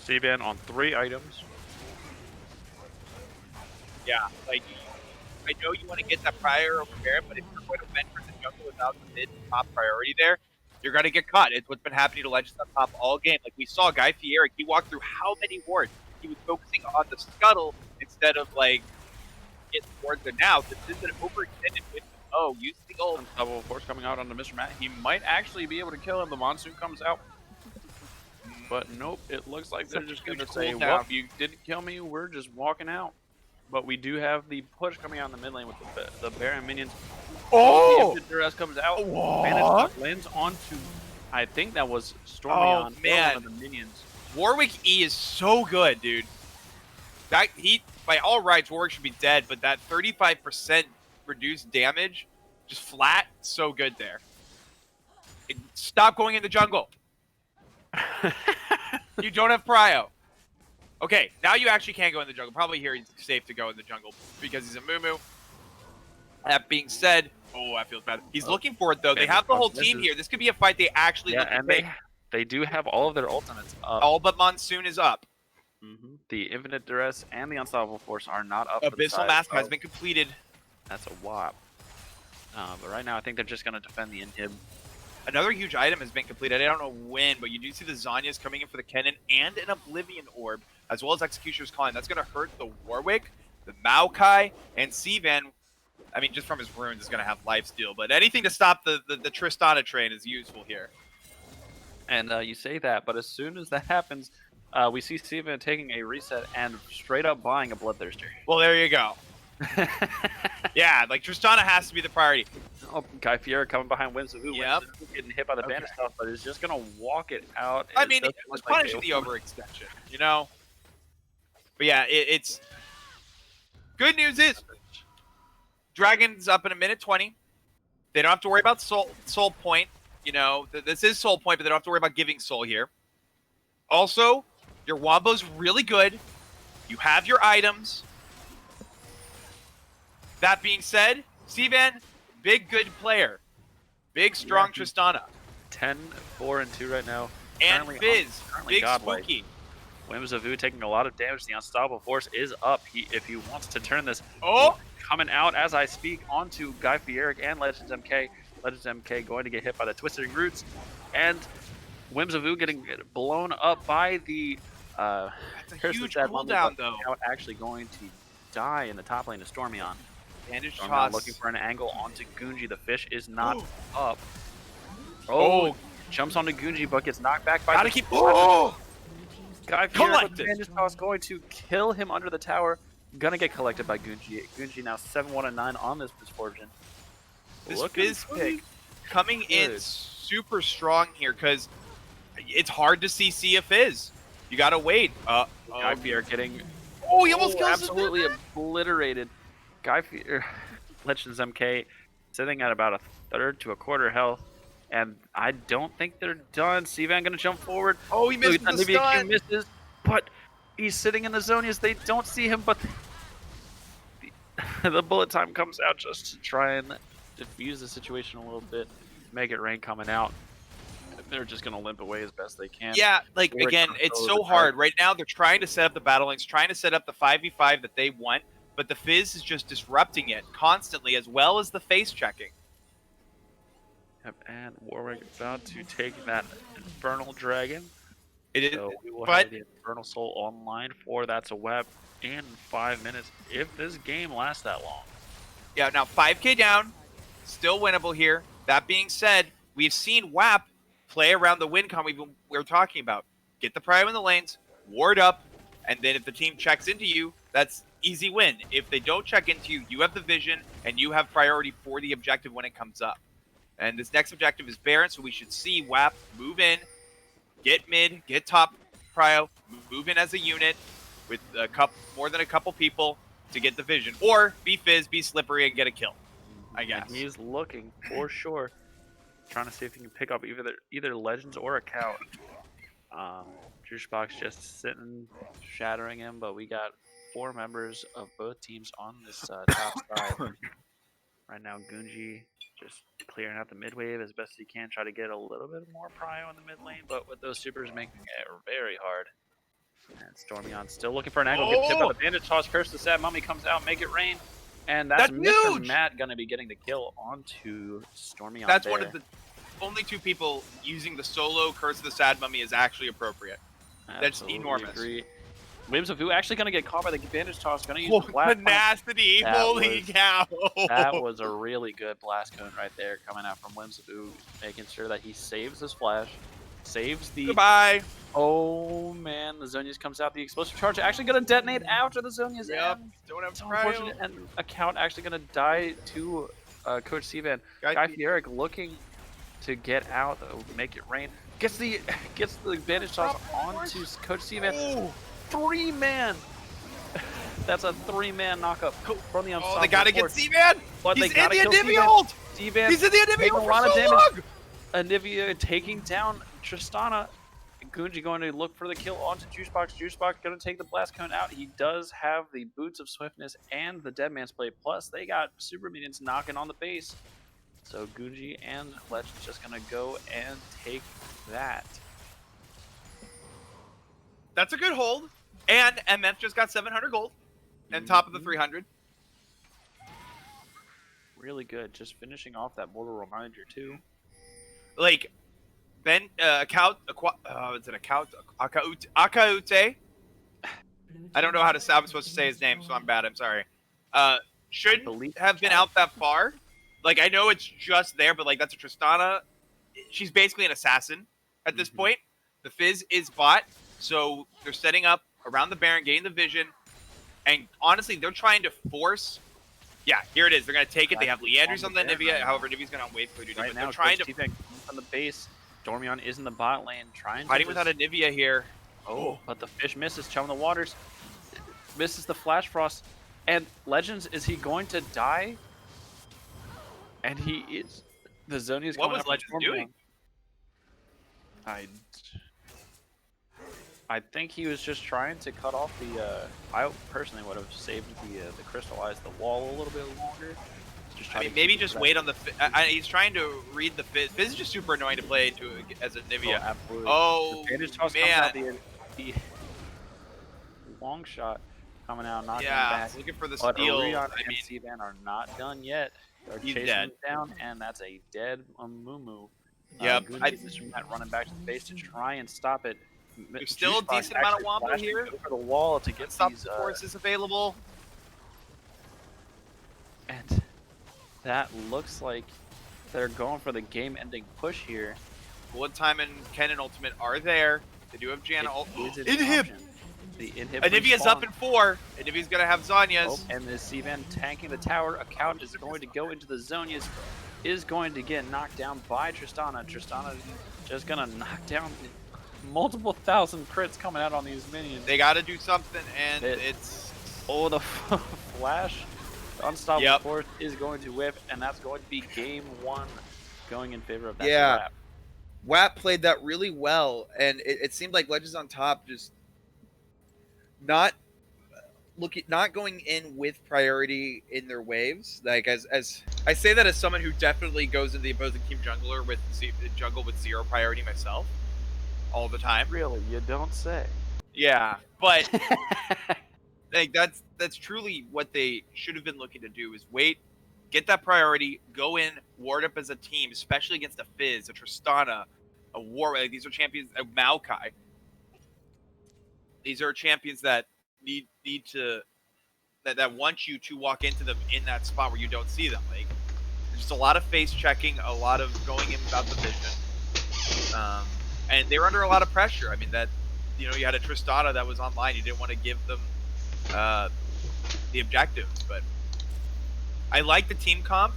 Seavan on 3 items. Yeah, like, I know you want to get that prior over Baron, but if you're going to venture in the jungle without the mid top priority there, you're going to get caught. It's what's been happening to Legends on top all game. Like, we saw Guy Fieri, he walked through how many wards? He was focusing on the scuttle instead of, like, getting wards there now. This is an overextended win. Oh, use the ult. Double force coming out onto Mr. Matt. He might actually be able to kill him. The monsoon comes out. But nope, it looks like they're just going to say, well, you didn't kill me, we're just walking out. But we do have the push coming out in the mid lane with the Baron minions. Oh! The Duress comes out. What? Lands onto, I think that was Stormion. Oh, man. One of the minions. Warwick E is so good, dude. That by all rights, Warwick should be dead, but that 35% reduced damage, just flat, so good there. Stop going in the jungle. You don't have prio. Okay, now you actually can go in the jungle. Probably here he's safe to go in the jungle because he's a Mumu. That being said, oh, that feels bad. He's looking for it though. They have the whole team here. This could be a fight they actually look to take. They do have all of their ultimates up. All but Monsoon is up. The Infinite Duress and the Unstoppable Force are not up. Abyssal Mask has been completed. That's a WAP. But right now, I think they're just going to defend the inhib. Another huge item has been completed. I don't know when, but you do see the Zanyas coming in for the Kennen and an Oblivion Orb, as well as Executioner's Calling. That's going to hurt the Warwick, the Maokai, and Seavan. I mean, just from his runes is going to have lifesteal, but anything to stop the Tristana train is useful here. And you say that, but as soon as that happens, we see Seavan taking a reset and straight up buying a Bloodthirster. Well, there you go. Yeah, like Tristana has to be the priority. Oh, Guy Fieri coming behind Winsu, Yep. getting hit by the bandit stuff, but is just gonna walk it out. I mean, it was punished with the overextension, you know. But yeah, it's good news is Dragon's up in a minute 20. They don't have to worry about soul point. You know, this is soul point, but they don't have to worry about giving soul here. Also, your Wombo's really good. You have your items. That being said, Seavan, big good player. Big strong Tristana. 10-4-2 right now. And Fizz, big godlike. spooky. Whims of Vu taking a lot of damage. The Unstoppable Force is up. If he wants to turn this, Oh! coming out as I speak onto Guy Fieri and Legends MK. Legends MK going to get hit by the Twisting Roots. And Whims of Vu getting blown up by the That's a huge cooldown, though. Now actually going to die in the top lane to Stormion. Bandage Stormion toss. looking for an angle onto Gunji. The fish is not up. Oh, jumps onto Gunji, but gets knocked back by gotta the keep. Oh! Guy Fieri with the bandage toss going to kill him under the tower. Gonna get collected by Gunji. Gunji now 7-1-9 on this Misfortune. This Fizz pick coming in super strong here because it's hard to see a Fizz. You gotta wait. Guy Fieri getting he almost kills absolutely obliterated. Guy Fieri, Legends MK sitting at about a third to a quarter health, and I don't think they're done. Seavan gonna jump forward. Oh, he missed the stun. Misses, but he's sitting in the Zonias. They don't see him, but the bullet time comes out just to try and diffuse the situation a little bit, make it rain coming out. They're just going to limp away as best they can. Yeah, like, again, it's so hard. Right now, they're trying to set up the battle links, trying to set up the 5v5 that they want, but the Fizz is just disrupting it constantly, as well as the face checking. Yep, and Warwick about to take that Infernal Dragon. It is, so we will but have the Infernal Soul online for That's a WAP in 5 minutes, if this game lasts that long. Yeah, now 5k down, still winnable here. That being said, we've seen WAP play around the win con we were talking about. Get the prio in the lanes, ward up, and then if the team checks into you, that's easy win. If they don't check into you, you have the vision, and you have priority for the objective when it comes up. And this next objective is Baron, so we should see WAP move in, get mid, get top prio, move in as a unit with more than a couple people to get the vision, or be Fizz, be slippery, and get a kill. I guess. And he's looking for sure, trying to see if he can pick up either Legends or a Count. Juicebox just sitting, shattering him, but we got 4 members of both teams on this top side. Right now, Gunji just clearing out the mid wave as best as he can, try to get a little bit more prio in the mid lane, but with those supers making it very hard. And Stormyon still looking for an angle, gets tipped by the bandage toss, curse the sad mummy comes out, make it rain. And that's Mr. huge! Matt gonna be getting the kill onto Stormyon. That's one of the only 2 people using the solo Curse of the Sad Mummy is actually appropriate. Absolutely That's enormous. Agree. Whims of Who actually gonna get caught by the bandage toss, gonna use the blast. Tenacity, holy cow! That was a really good blast cone right there coming out from Whims of Who, making sure that he saves his flash, saves the. Goodbye. Oh man, the Zonia's comes out. The explosive charge actually gonna detonate after the Zonia's end. Don't have So cryo. unfortunate, and Account actually gonna die to Coach Sivan. Guy Fieric looking to get out, make it rain. Gets the bandage toss onto Coach Sivan. 3-man. That's a 3-man knockup from the unstoppable. Oh, they gotta get force. C-Man. But He's they gotta in the kill Anivia C-Van. ult. C-Van He's in the Anivia taking ult a for lot of so damage. long. Anivia taking down Tristana. Gunji going to look for the kill onto Juicebox. Juicebox going to take the blast cone out. He does have the boots of swiftness and the dead man's plate. Plus, they got super minions knocking on the base. So Gunji and Legend just going to go and take that. That's a good hold. And MF just got 700 gold. And top of the 300. Really good. Just finishing off that mortal reminder too. Like, Ben, is it Akaute? I don't know how to. I'm supposed to say his name, so I'm bad. I'm sorry. Shouldn't have been out that far. Like, I know it's just there, but like that's a Tristana. She's basically an assassin at this point. The Fizz is bot, so they're setting up around the Baron, getting the vision, and honestly, they're trying to force. Yeah, here it is. They're gonna take it. They have Leandry's on the Anivia. However, Anivia's gonna wait for duty. Right now, they're trying to on the base. Dormion is in the bot lane, trying fighting to without Anivia here. Oh, but the fish misses, chumming the waters, misses the flash frost, and Legends, is he going to die? And he is. The Zoni is What going was after Legends Dormion. doing? I think he was just trying to cut off the. I personally would have saved the crystallize the wall a little bit longer. Just I mean, maybe just wait on the. He's trying to read the Fizz. Fizz is just super annoying to play as a Nivea. Oh, absolutely. Oh, the toss man. comes out, the long shot coming out, knocking him Yeah, back. looking for the But steal. Orion I and mean, Sivan are not done yet. They're He's chasing dead. him down, and that's a dead Amumu. Yep. Is from that running back to the base to try and stop it. There's still a Juicebox decent amount of actually wombo flashing here. over the wall to get stop these, the forces available. and that looks like they're going for the game-ending push here. Bullet time and Ken and Ultimate are there. They do have Janna. Is it Inhib. option? The inhib Anivia's up respawn. in 4. Anivia's gonna have Zanya's. Oh, and the Sivan tanking the tower. Account is going to go into the Zonias. Is going to get knocked down by Tristana. Tristana just gonna knock down multiple thousand crits coming out on these minions. They gotta do something, and It- it's. Oh, the flash. The unstoppable Yep. force is going to whip, and that's going to be game 1 going in favor of that. Yeah. WAP. WAP played that really well, and it seemed like Legends on top just not going in with priority in their waves. Like as I say that as someone who definitely goes into the opposing team jungler with jungle with 0 priority myself all the time. Really, you don't say. Yeah, but like that's truly what they should have been looking to do is wait, get that priority, go in, ward up as a team, especially against a Fizz, a Tristana, a War. Like, these are champions, a Maokai. These are champions that need to that want you to walk into them in that spot where you don't see them. Like, there's just a lot of face checking, a lot of going in without the vision, and they were under a lot of pressure. I mean, that you had a Tristana that was online. You didn't want to give them the objectives, but I like the team comp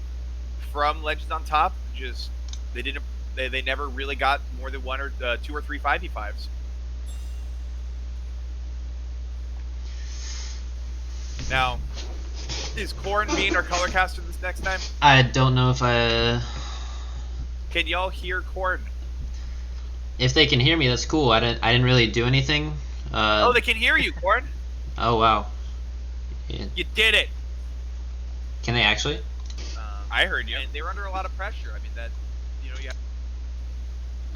from Legends on top. Just they never really got more than 1 or 2 or 3 5v5s. Now, is Corn being our color caster this next time? I don't know if Can y'all hear Corn? they can hear me. That's cool. I didn't really do anything. Oh, they can hear you, Corn. Oh wow. Yeah. You did it. Can they actually? I heard you. And they were under a lot of pressure. I mean, that, yeah.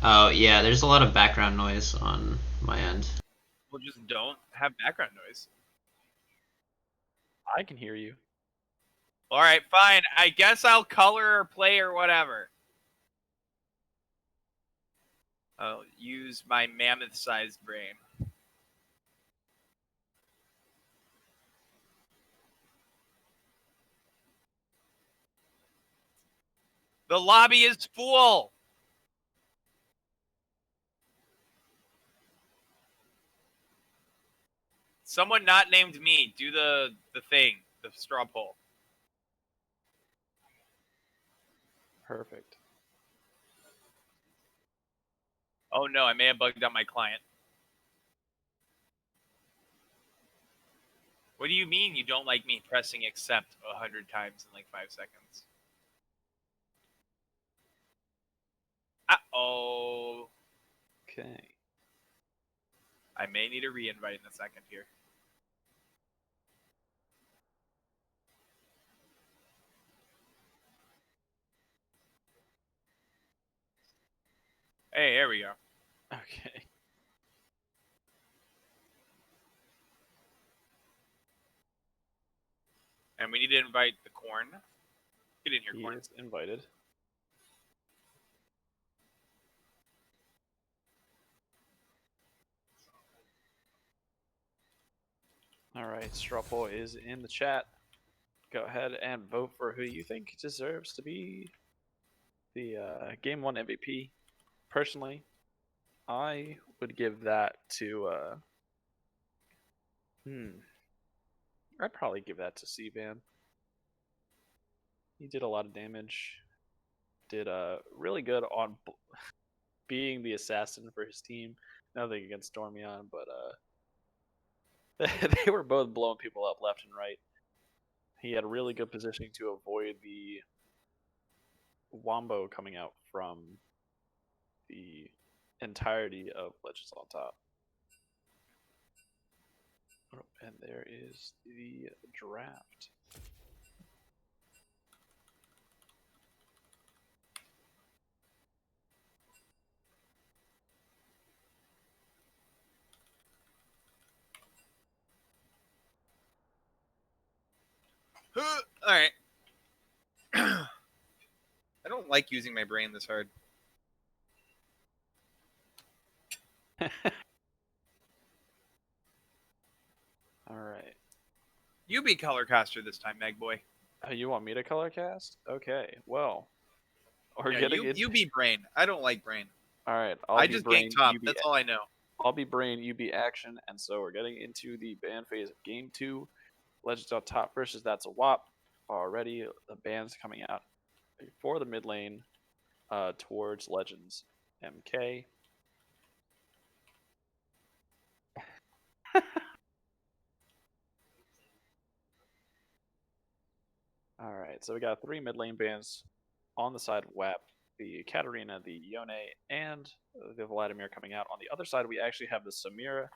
Oh yeah. There's a lot of background noise on my end. Well, just don't have background noise. I can hear you. All right, fine. I guess I'll color or play or whatever. I'll use my mammoth-sized brain. The lobby is full. Someone not named me, do the thing, the straw poll. Perfect. Oh no, I may have bugged out my client. What do you mean you don't like me pressing accept 100 times in like 5 seconds? Uh-oh. Okay. I may need a re-invite in a second here. Hey, there we go. Okay. And we need to invite the Corn. Get in here, He Corn. is invited. All right, straw poll is in the chat. Go ahead and vote for who you think deserves to be the Game 1 MVP. Personally, I would give that to. I'd probably give that to C-Van. He did a lot of damage. Did really good on being the assassin for his team. Nothing against Dormion, but they were both blowing people up left and right. He had really good positioning to avoid the Wombo coming out from the entirety of Legends on Top. Oh, and there is the draft. All right. I don't like using my brain this hard. All right. You be color caster this time, Meg boy. You want me to color cast? Okay. Well, we're Yeah, getting you be brain. I don't like brain. All right. I be just brain, gank top. you be That's all I know. I'll be brain, you be action, and so we're getting into the ban phase of game 2. Legends on Top versus That's a WAP. Already the ban's coming out for the mid lane towards Legends MK. All right, so we got 3 mid lane bans on the side of WAP, the Katarina, the Yone, and the Vladimir coming out. On the other side, we actually have the Samira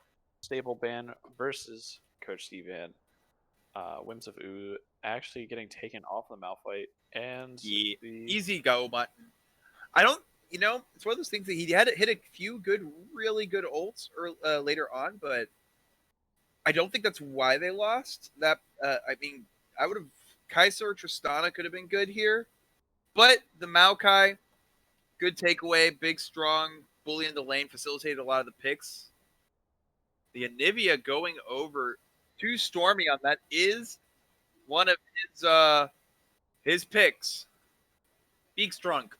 stable ban versus Coach Stevan. Whims of Ooh actually getting taken off the Malphite, and Yeah. the Easy go button. I don't, it's one of those things that he had hit a few really good ults later on, but I don't think that's why they lost. That I mean, I would have Kaiser or Tristana could have been good here, but the Maokai, good takeaway, big, strong, bully in the lane, facilitated a lot of the picks. The Anivia going over to Stormy on that is one of his picks. Big strong.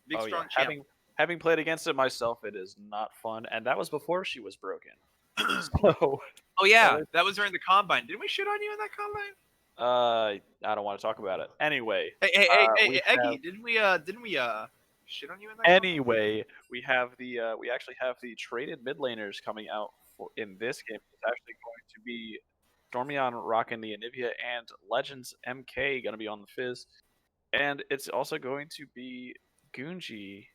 Big strong champ. Having played against it myself, it is not fun, and that was before she was broken. So, oh yeah, that was during the combine. Didn't we shit on you in that combine? I don't want to talk about it. Anyway, hey, Eggy, didn't we shit on you in that? Anyway, we actually have the traded mid laners coming out in this game. It's actually going to be Stormion rocking the Anivia, and Legends MK going to be on the Fizz. And it's also going to be Gunji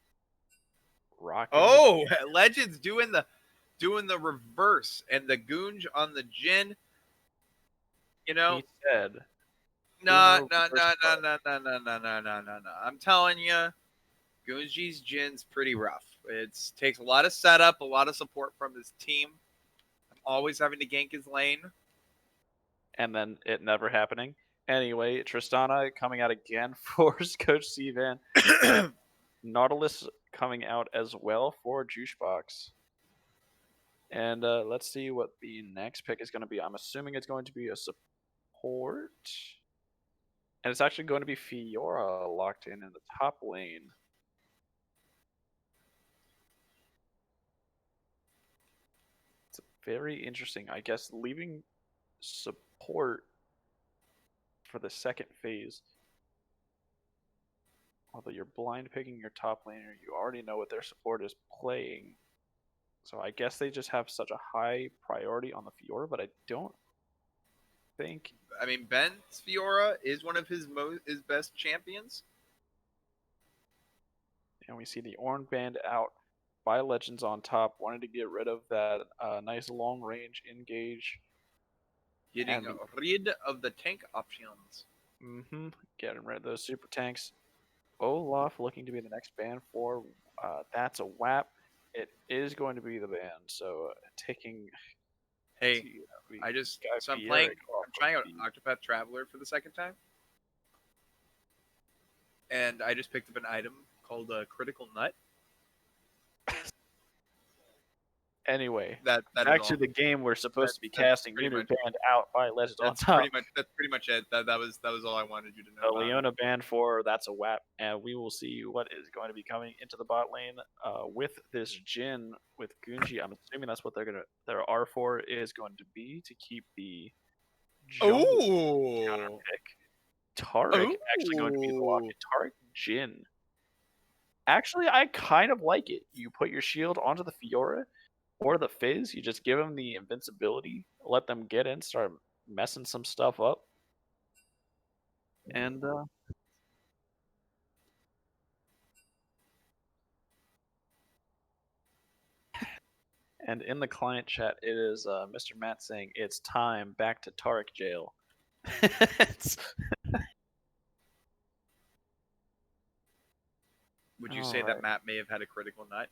rocking. Oh, Legends doing the reverse, and the Goonj on the Jin. You know, He said, no, Uno no, reverse no, no, card. no, no, no, no, no, no, no, no. I'm telling you, Gunji's Jin's pretty rough. It takes a lot of setup, a lot of support from his team. I'm always having to gank his lane. And then it never happening. Anyway, Tristana coming out again for Coach Sivan. And Nautilus coming out as well for Juicebox. And let's see what the next pick is going to be. I'm assuming it's going to be a support. And it's actually going to be Fiora locked in the top lane. It's very interesting. I guess leaving support for the second phase. Although you're blind picking your top laner, you already know what their support is playing. So I guess they just have such a high priority on the Fiora, but I don't think. I mean, Ben's Fiora is one of his best champions. And we see the Orange Band out by Legends on top, wanting to get rid of that nice long range engage. Getting rid of the tank options. Getting rid of those super tanks. Olaf looking to be the next ban for that's a WAP. It is going to be the ban, so taking. Hey, I'm trying out Octopath Traveler for the second time, and I just picked up an item called a Critical Nut. Anyway, that back to the game we're supposed to be casting. Leona banned out by Legends on top. That's pretty much it. That was all I wanted you to know. Leona banned for that's a WAP, and we will see what is going to be coming into the bot lane with this Jin with Gunji. I'm assuming that's what their R4 is going to be to keep the counter pick. Taric actually going to be the lock. Taric Jin. Actually, I kind of like it. You put your shield onto the Fiora or the Fizz. You just give them the invincibility, let them get in, start messing some stuff up. And and in the client chat, it is Mr. Matt saying it's time back to Taric jail. Would you say that Matt may have had a critical nut?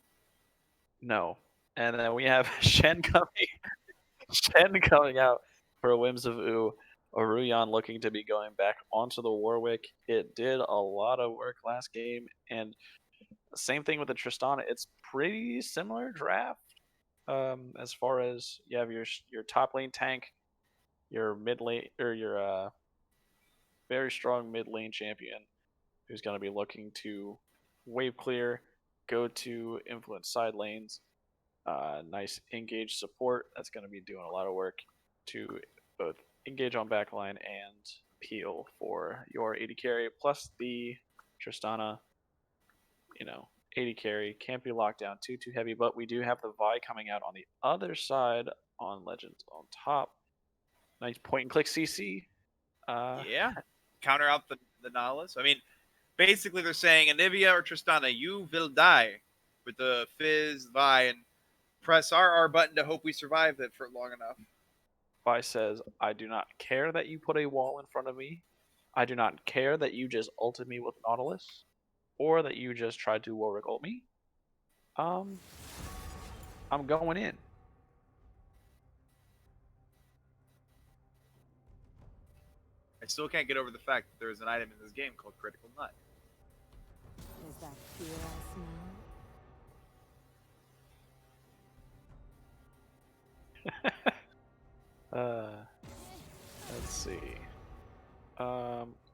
No. And then we have Shen coming out for Whims of Ooh. Aruyan looking to be going back onto the Warwick. It did a lot of work last game, and same thing with the Tristana. It's pretty similar draft. As far as you have your top lane tank, your mid lane or your very strong mid lane champion who's going to be looking to wave clear, go to influence side lanes. Nice engage support that's going to be doing a lot of work to both engage on backline and peel for your 80 carry. Plus the Tristana, 80 carry can't be locked down too heavy, but we do have the Vi coming out on the other side on Legends on top. Nice point and click CC. Yeah, counter out the Nautilus. I mean, basically they're saying Anivia or Tristana, you will die with the Fizz, Vi, and press R button to hope we survive it for long enough. Vi says, I do not care that you put a wall in front of me. I do not care that you just ulted me with Nautilus. Or that you just tried to Warwick ult me. I'm going in. I still can't get over the fact that there's an item in this game called Critical Nut. Is that fear I smell? Let's see.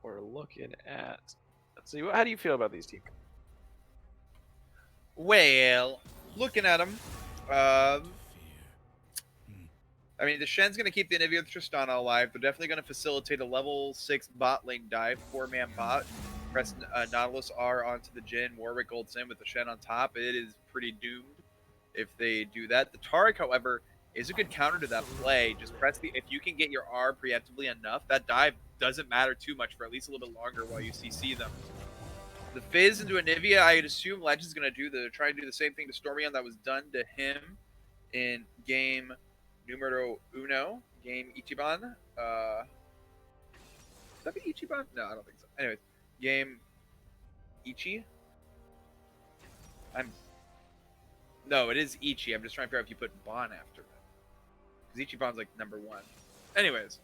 We're looking at. Let's see. How do you feel about these teams? Well, looking at them, I mean, the Shen's going to keep the Anivia with Tristana alive. They're definitely going to facilitate a level 6 bot lane dive, 4-man bot. Press Nautilus R onto the Jin, Warwick ults in with the Shen on top. It is pretty doomed if they do that. The Taric, however, is a good counter to that play. Just press the if you can get your R preemptively enough, that dive doesn't matter too much for at least a little bit longer while you CC them. The Fizz into Anivia, I'd assume Legend's gonna try and do the same thing to Stormion that was done to him in game numero uno, game Ichiban. Would that be Ichiban? No, I don't think so. Anyways, game Ichi. No, it is Ichi. I'm just trying to figure out if you put Bon after it. Because Ichiban's like number 1. Anyways.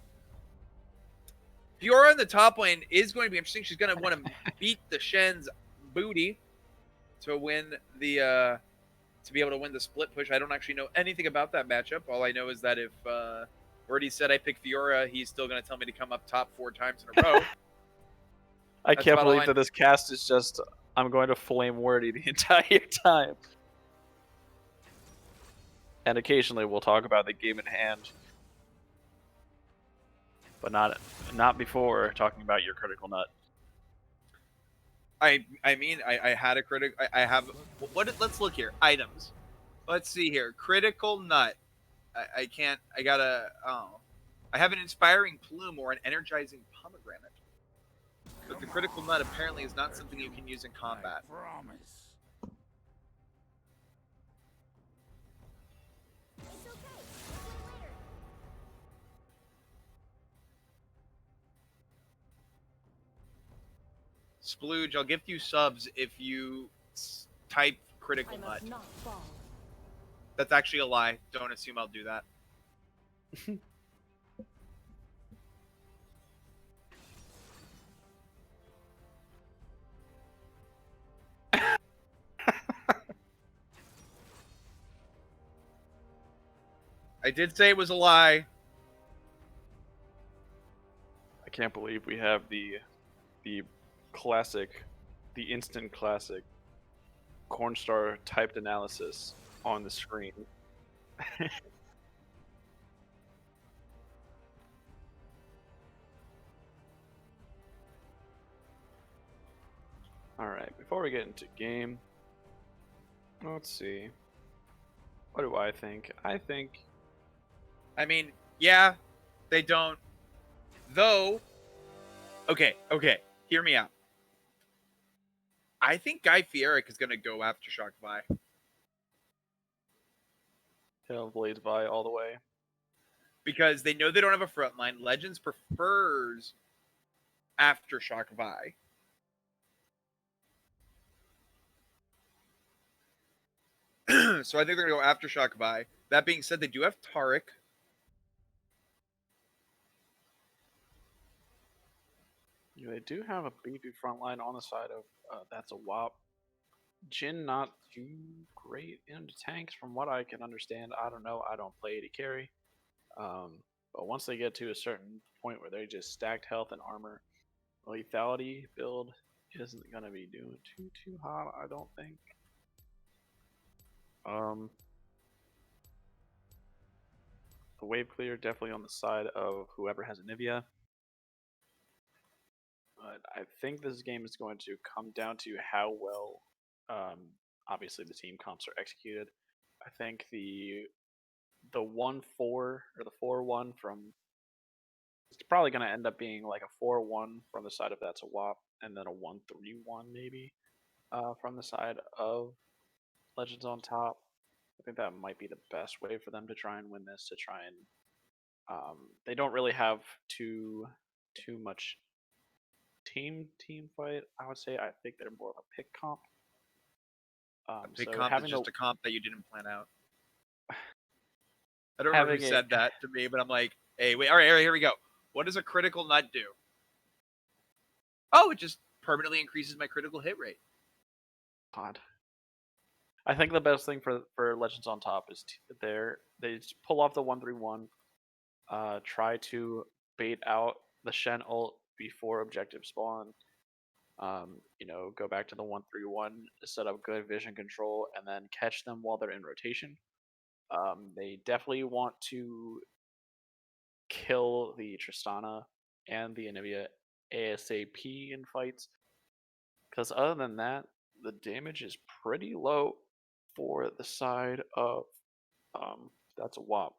Fiora in the top lane is going to be interesting. She's going to want to beat the Shen's booty to win the to be able to win the split push. I don't actually know anything about that matchup. All I know is that if Birdie said I pick Fiora, he's still going to tell me to come up top 4 times in a row. I That's can't about all believe I that know. this cast is just I'm going to flame Wordy the entire time. And occasionally we'll talk about the game in hand. But not before talking about your critical nut. I mean, I had a critic. I have. Let's look here. Items. Let's see here. Critical nut. I can't. I gotta. Oh. I have an inspiring plume or an energizing pomegranate. But the critical nut apparently is not something you can use in combat. It's okay. We'll play later. Splooge, I'll gift you subs if you type critical I nut. must not fall. That's actually a lie. Don't assume I'll do that. I did say it was a lie. I can't believe we have the classic, the instant classic Cornstar typed analysis on the screen. Alright, before we get into game, let's see. What do I think? I mean, yeah, they don't. Though, okay, hear me out. I think Guy Fieric is going to go after Shock Vi. Tail Blades Vi all the way. Because they know they don't have a front line. Legends prefers Aftershock Vi. So I think they're going to go Aftershock Vi. That being said, they do have Taric. Yeah, they do have a beefy front line on the side of that's a WAP. Jin not too great into tanks from what I can understand. I don't know. I don't play AD carry. But once they get to a certain point where they just stacked health and armor, lethality build isn't gonna be doing too hot, I don't think. The wave clear definitely on the side of whoever has Anivia. But I think this game is going to come down to how well, obviously, the team comps are executed. I think the 1-4 or the 4-1 from it's probably going to end up being like a 4-1 from the side of that's a WAP, and then a 1-3-1 maybe from the side of Legends on top. I think that might be the best way for them to try and win this. To try and they don't really have too much team fight. I would say I think they're more of a pick comp. Pick So comp having is just a comp that you didn't plan out. I don't having remember who said that to me, but I'm like, hey, wait, all right, here we go. What does a critical nut do? Oh, it just permanently increases my critical hit rate. God. I think the best thing for Legends on top is they just pull off the 1-3-1, try to bait out the Shen ult before objective spawn. Go back to the 1-3-1, set up good vision control, and then catch them while they're in rotation. They definitely want to kill the Tristana and the Anivia ASAP in fights, because other than that, the damage is pretty low for the side of That's a WAP.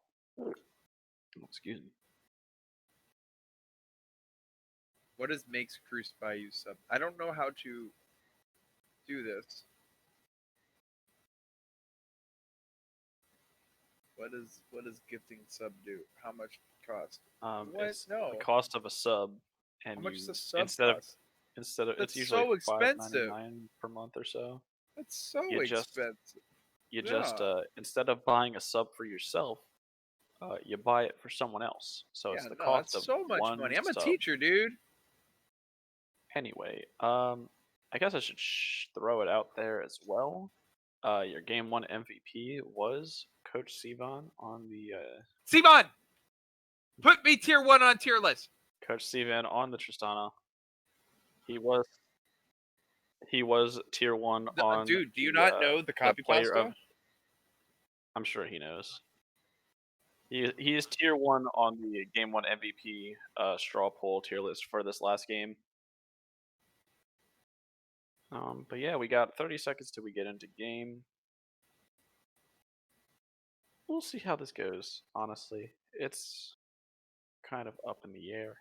Excuse me. What does makes Crucify you sub? I don't know how to do this. What does gifting sub do? How much cost? What? It's No. the cost of a sub, and How much you does a sub instead of cost? it's That's usually so expensive. $5.99 per month or so. That's so You just expensive. you Yeah. just instead of buying a sub for yourself, you buy it for someone else. So it's Yeah, the no, cost that's of so much one money. I'm a sub. teacher, dude. Anyway, I guess I should throw it out there as well. Your game one MVP was Coach Sivan on the Simon, put me tier 1 on tier list. Coach Sivan on the Tristana. He was tier one on Dude, do you the not know the copy player pasta? of. I'm sure he knows. He is tier one on the game one MVP straw poll tier list for this last game. But yeah, we got 30 seconds till we get into game. We'll see how this goes. Honestly, it's kind of up in the air.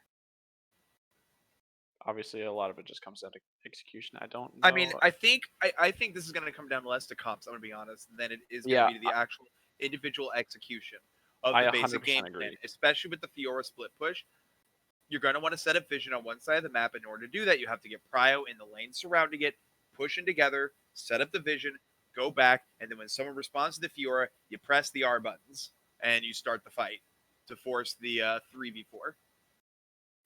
Obviously, a lot of it just comes down to execution. I don't know. I mean, I think this is going to come down less to comps. I'm going to be honest, than it is going to Yeah, be to the actual individual execution of I the basic 100% game plan, agree. especially with the Fiora split push. You're going to want to set up vision on one side of the map. In order to do that, you have to get prio in the lane surrounding it, pushing together, set up the vision, go back, and then when someone responds to the Fiora, you press the R buttons and you start the fight to force the 3v4.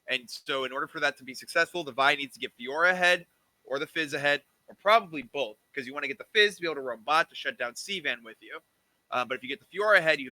And so, in order for that to be successful, the Vi needs to get Fiora ahead, or the Fizz ahead, or probably both, because you want to get the Fizz to be able to run bot to shut down Cvan with you. But if you get the Fiora ahead, you